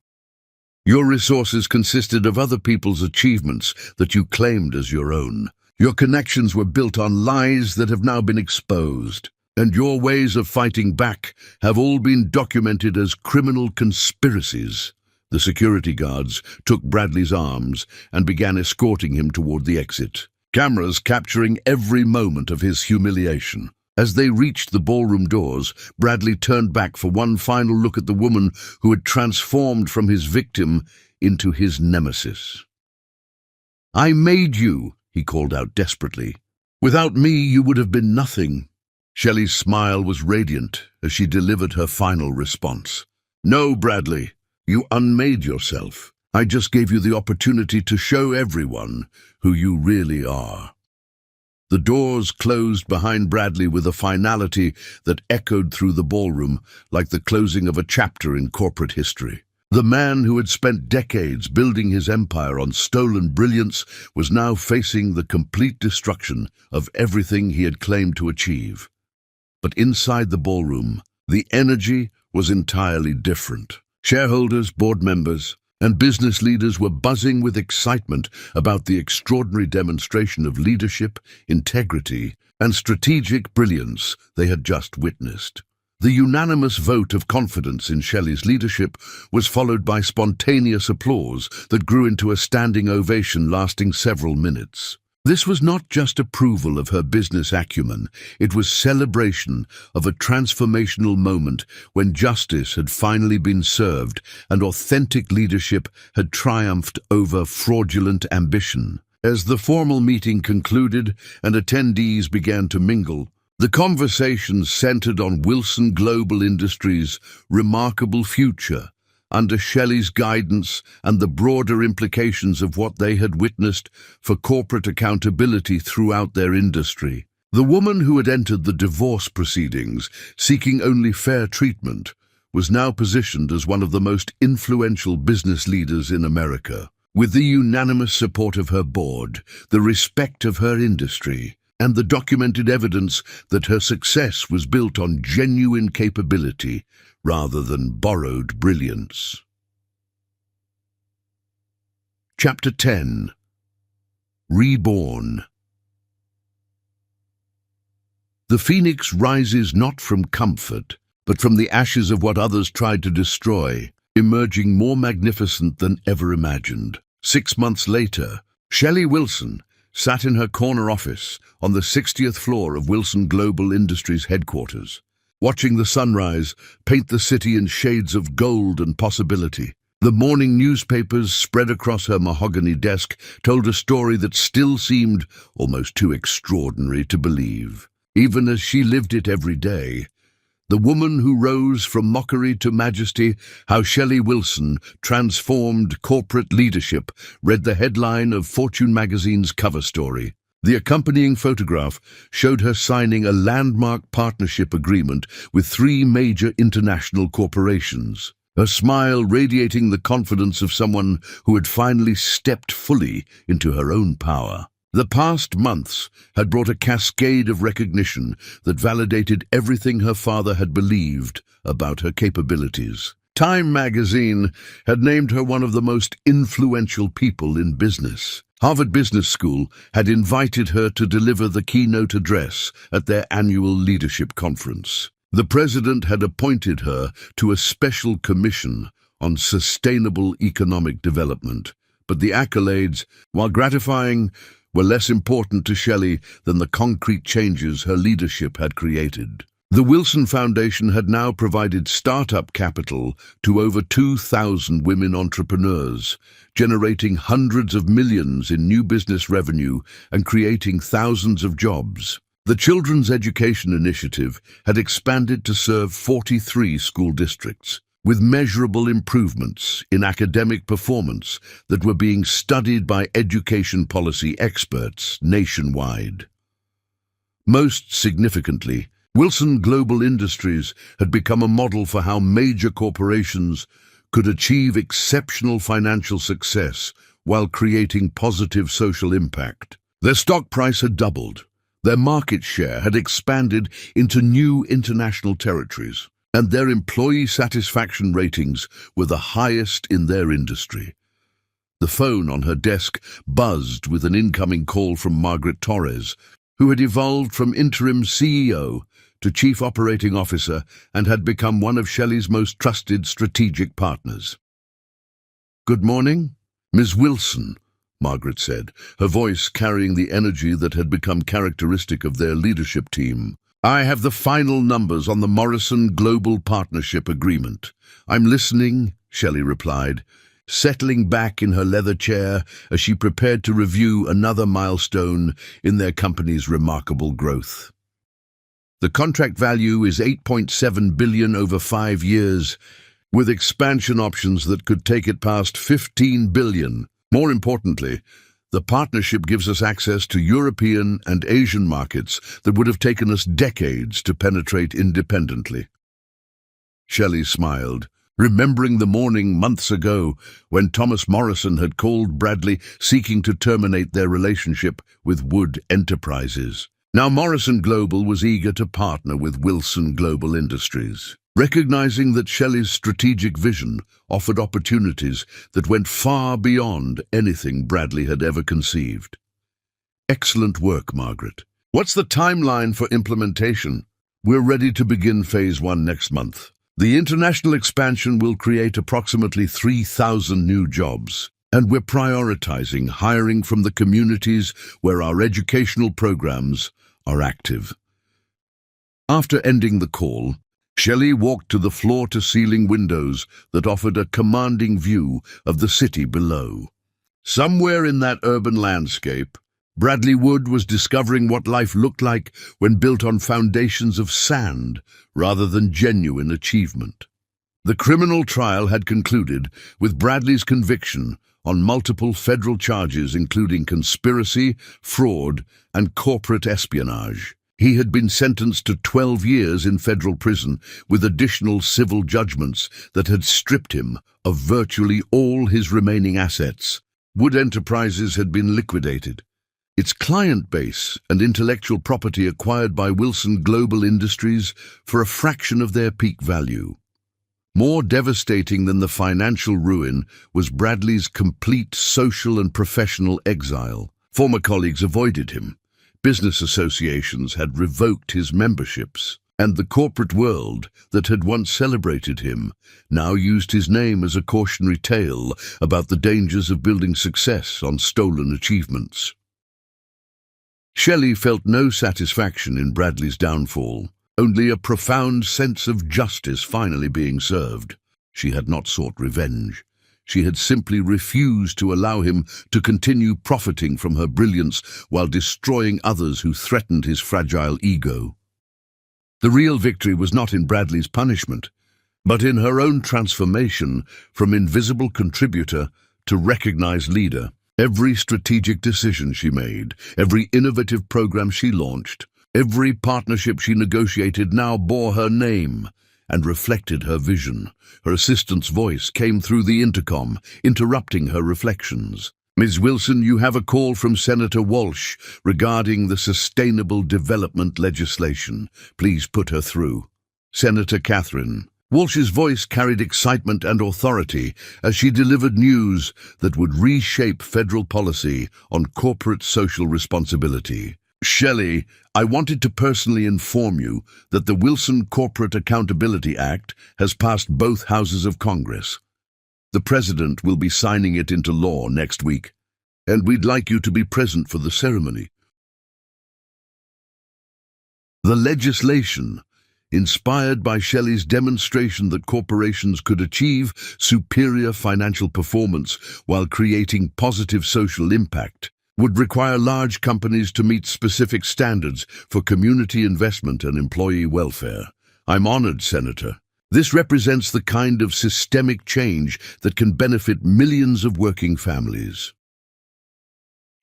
A: Your resources consisted of other people's achievements that you claimed as your own. Your connections were built on lies that have now been exposed, and your ways of fighting back have all been documented as criminal conspiracies. The security guards took Bradley's arms and began escorting him toward the exit, cameras capturing every moment of his humiliation. As they reached the ballroom doors, Bradley turned back for one final look at the woman who had transformed from his victim into his nemesis. "I made you," he called out desperately. "Without me, you would have been nothing." Shelley's smile was radiant as she delivered her final response. "No, Bradley, you unmade yourself. I just gave you the opportunity to show everyone who you really are." The doors closed behind Bradley with a finality that echoed through the ballroom like the closing of a chapter in corporate history. The man who had spent decades building his empire on stolen brilliance was now facing the complete destruction of everything he had claimed to achieve. But inside the ballroom, the energy was entirely different. Shareholders, board members, and business leaders were buzzing with excitement about the extraordinary demonstration of leadership, integrity, and strategic brilliance they had just witnessed. The unanimous vote of confidence in Shelley's leadership was followed by spontaneous applause that grew into a standing ovation lasting several minutes. This was not just approval of her business acumen, it was celebration of a transformational moment when justice had finally been served and authentic leadership had triumphed over fraudulent ambition. As the formal meeting concluded and attendees began to mingle, the conversation centered on Wilson Global Industries' remarkable future under Shelley's guidance and the broader implications of what they had witnessed for corporate accountability throughout their industry. The woman who had entered the divorce proceedings, seeking only fair treatment, was now positioned as one of the most influential business leaders in America. With the unanimous support of her board, the respect of her industry, and the documented evidence that her success was built on genuine capability rather than borrowed brilliance. Chapter 10. Reborn. The phoenix rises not from comfort, but from the ashes of what others tried to destroy, emerging more magnificent than ever imagined. 6 months later, Shelley Wilson sat in her corner office on the 60th floor of Wilson Global Industries headquarters, watching the sunrise paint the city in shades of gold and possibility. The morning newspapers spread across her mahogany desk told a story that still seemed almost too extraordinary to believe. Even as she lived it every day, the woman who rose from mockery to majesty, how Shelley Wilson transformed corporate leadership, read the headline of Fortune magazine's cover story. The accompanying photograph showed her signing a landmark partnership agreement with 3 major international corporations, her smile radiating the confidence of someone who had finally stepped fully into her own power. The past months had brought a cascade of recognition that validated everything her father had believed about her capabilities. Time magazine had named her one of the most influential people in business. Harvard Business School had invited her to deliver the keynote address at their annual leadership conference. The president had appointed her to a special commission on sustainable economic development. But the accolades, while gratifying, were less important to Shelley than the concrete changes her leadership had created. The Wilson Foundation had now provided startup capital to over 2,000 women entrepreneurs, generating hundreds of millions in new business revenue and creating thousands of jobs. The Children's Education Initiative had expanded to serve 43 school districts, with measurable improvements in academic performance that were being studied by education policy experts nationwide. Most significantly, Wilson Global Industries had become a model for how major corporations could achieve exceptional financial success while creating positive social impact. Their stock price had doubled, Their market share had expanded into new international territories, and their employee satisfaction ratings were the highest in their industry. The phone on her desk buzzed with an incoming call from Margaret Torres, who had evolved from interim CEO to Chief Operating Officer and had become one of Shelley's most trusted strategic partners. "Good morning, Ms. Wilson," Margaret said, her voice carrying the energy that had become characteristic of their leadership team. "I have the final numbers on the Morrison Global Partnership Agreement." "I'm listening," Shelley replied, settling back in her leather chair as she prepared to review another milestone in their company's remarkable growth. The contract value is $8.7 billion over 5 years, with expansion options that could take it past $15 billion. More importantly, the partnership gives us access to European and Asian markets that would have taken us decades to penetrate independently. Shelley smiled, remembering the morning months ago when Thomas Morrison had called Bradley seeking to terminate their relationship with Wood Enterprises. Now Morrison Global was eager to partner with Wilson Global Industries, recognizing that Shelley's strategic vision offered opportunities that went far beyond anything Bradley had ever conceived. "Excellent work, Margaret. What's the timeline for implementation?" "We're ready to begin Phase 1 next month. The international expansion will create approximately 3,000 new jobs, and we're prioritizing hiring from the communities where our educational programs are active." After ending the call, Shelley walked to the floor-to-ceiling windows that offered a commanding view of the city below. Somewhere in that urban landscape, Bradley Wood was discovering what life looked like when built on foundations of sand rather than genuine achievement. The criminal trial had concluded with Bradley's conviction on multiple federal charges including conspiracy, fraud, and corporate espionage. He had been sentenced to 12 years in federal prison with additional civil judgments that had stripped him of virtually all his remaining assets. Wood Enterprises had been liquidated, its client base and intellectual property acquired by Wilson Global Industries for a fraction of their peak value. More devastating than the financial ruin was Bradley's complete social and professional exile. Former colleagues avoided him. Business associations had revoked his memberships, and the corporate world that had once celebrated him now used his name as a cautionary tale about the dangers of building success on stolen achievements. Shelley felt no satisfaction in Bradley's downfall, only a profound sense of justice finally being served. She had not sought revenge. She had simply refused to allow him to continue profiting from her brilliance while destroying others who threatened his fragile ego. The real victory was not in Bradley's punishment, but in her own transformation from invisible contributor to recognized leader. Every strategic decision she made, every innovative program she launched, every partnership she negotiated now bore her name and reflected her vision. Her assistant's voice came through the intercom, interrupting her reflections. "Ms. Wilson, you have a call from Senator Walsh regarding the sustainable development legislation. Please put her through." Senator Catherine. Walsh's voice carried excitement and authority as she delivered news that would reshape federal policy on corporate social responsibility. "Shelley, I wanted to personally inform you that the Wilson Corporate Accountability Act has passed both houses of Congress. The President will be signing it into law next week, and we'd like you to be present for the ceremony." The legislation, inspired by Shelley's demonstration that corporations could achieve superior financial performance while creating positive social impact, would require large companies to meet specific standards for community investment and employee welfare. "I'm honored, Senator. This represents the kind of systemic change that can benefit millions of working families.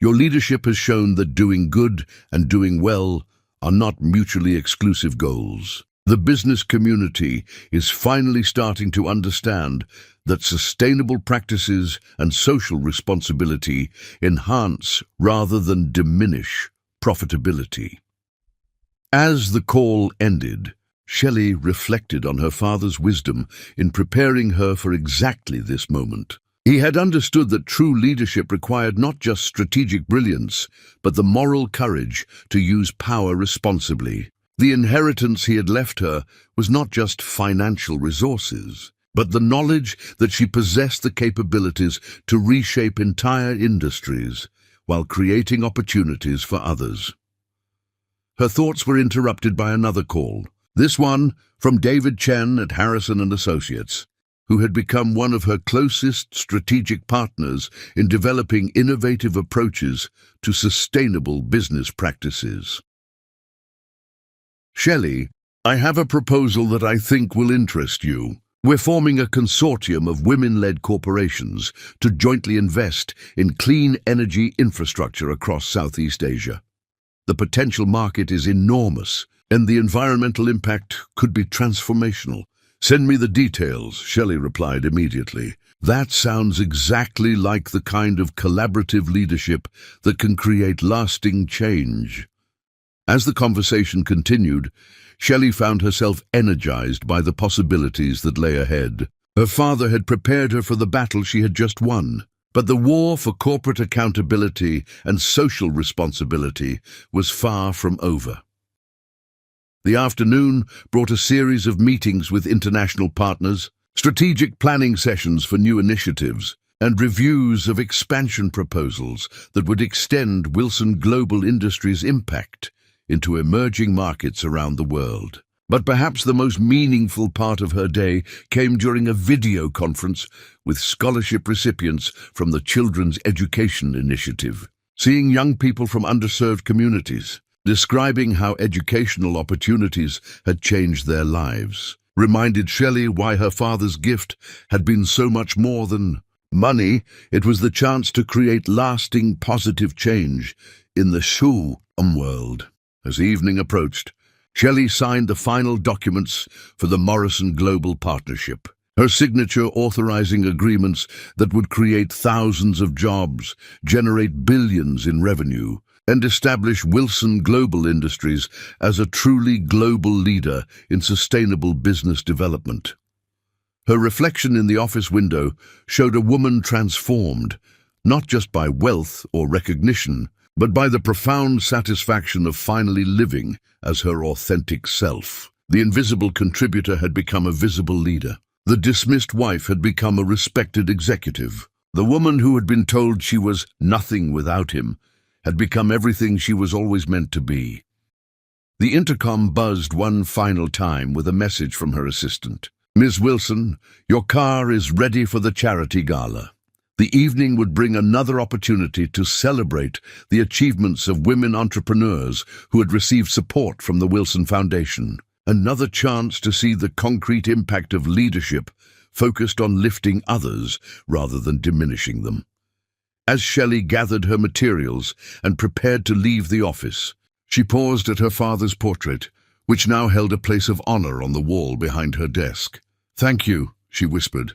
A: Your leadership has shown that doing good and doing well are not mutually exclusive goals. The business community is finally starting to understand that sustainable practices and social responsibility enhance rather than diminish profitability. As the call ended, Shelley reflected on her father's wisdom in preparing her for exactly this moment. He had understood that true leadership required not just strategic brilliance, but the moral courage to use power responsibly. The inheritance he had left her was not just financial resources, but the knowledge that she possessed the capabilities to reshape entire industries while creating opportunities for others. Her thoughts were interrupted by another call, this one from David Chen at Harrison and Associates, who had become one of her closest strategic partners in developing innovative approaches to sustainable business practices. Shelley, I have a proposal that I think will interest you. We're forming a consortium of women-led corporations to jointly invest in clean energy infrastructure across Southeast Asia. The potential market is enormous, and the environmental impact could be transformational. Send me the details, Shelley replied immediately. That sounds exactly like the kind of collaborative leadership that can create lasting change. As the conversation continued, Shelley found herself energized by the possibilities that lay ahead. Her father had prepared her for the battle she had just won, but the war for corporate accountability and social responsibility was far from over. The afternoon brought a series of meetings with international partners, strategic planning sessions for new initiatives, and reviews of expansion proposals that would extend Wilson Global Industries' impact into emerging markets around the world. But perhaps the most meaningful part of her day came during a video conference with scholarship recipients from the Children's Education Initiative. Seeing young people from underserved communities, describing how educational opportunities had changed their lives, reminded Shelley why her father's gift had been so much more than money. It was the chance to create lasting positive change in the world. As evening approached, Shelley signed the final documents for the Morrison Global Partnership, her signature authorizing agreements that would create thousands of jobs, generate billions in revenue, and establish Wilson Global Industries as a truly global leader in sustainable business development. Her reflection in the office window showed a woman transformed, not just by wealth or recognition, but by the profound satisfaction of finally living as her authentic self. The invisible contributor had become a visible leader. The dismissed wife had become a respected executive. The woman who had been told she was nothing without him had become everything she was always meant to be. The intercom buzzed one final time with a message from her assistant. Ms. Wilson, your car is ready for the charity gala. The evening would bring another opportunity to celebrate the achievements of women entrepreneurs who had received support from the Wilson Foundation. Another chance to see the concrete impact of leadership focused on lifting others rather than diminishing them. As Shelley gathered her materials and prepared to leave the office, she paused at her father's portrait, which now held a place of honor on the wall behind her desk. "Thank you," she whispered,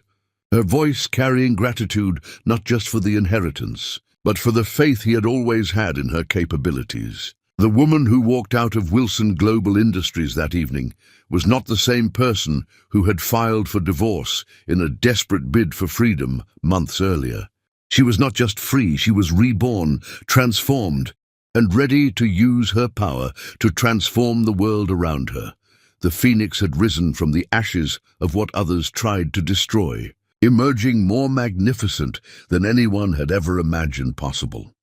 A: her voice carrying gratitude not just for the inheritance, but for the faith he had always had in her capabilities. The woman who walked out of Wilson Global Industries that evening was not the same person who had filed for divorce in a desperate bid for freedom months earlier. She was not just free, she was reborn, transformed, and ready to use her power to transform the world around her. The phoenix had risen from the ashes of what others tried to destroy, emerging more magnificent than anyone had ever imagined possible.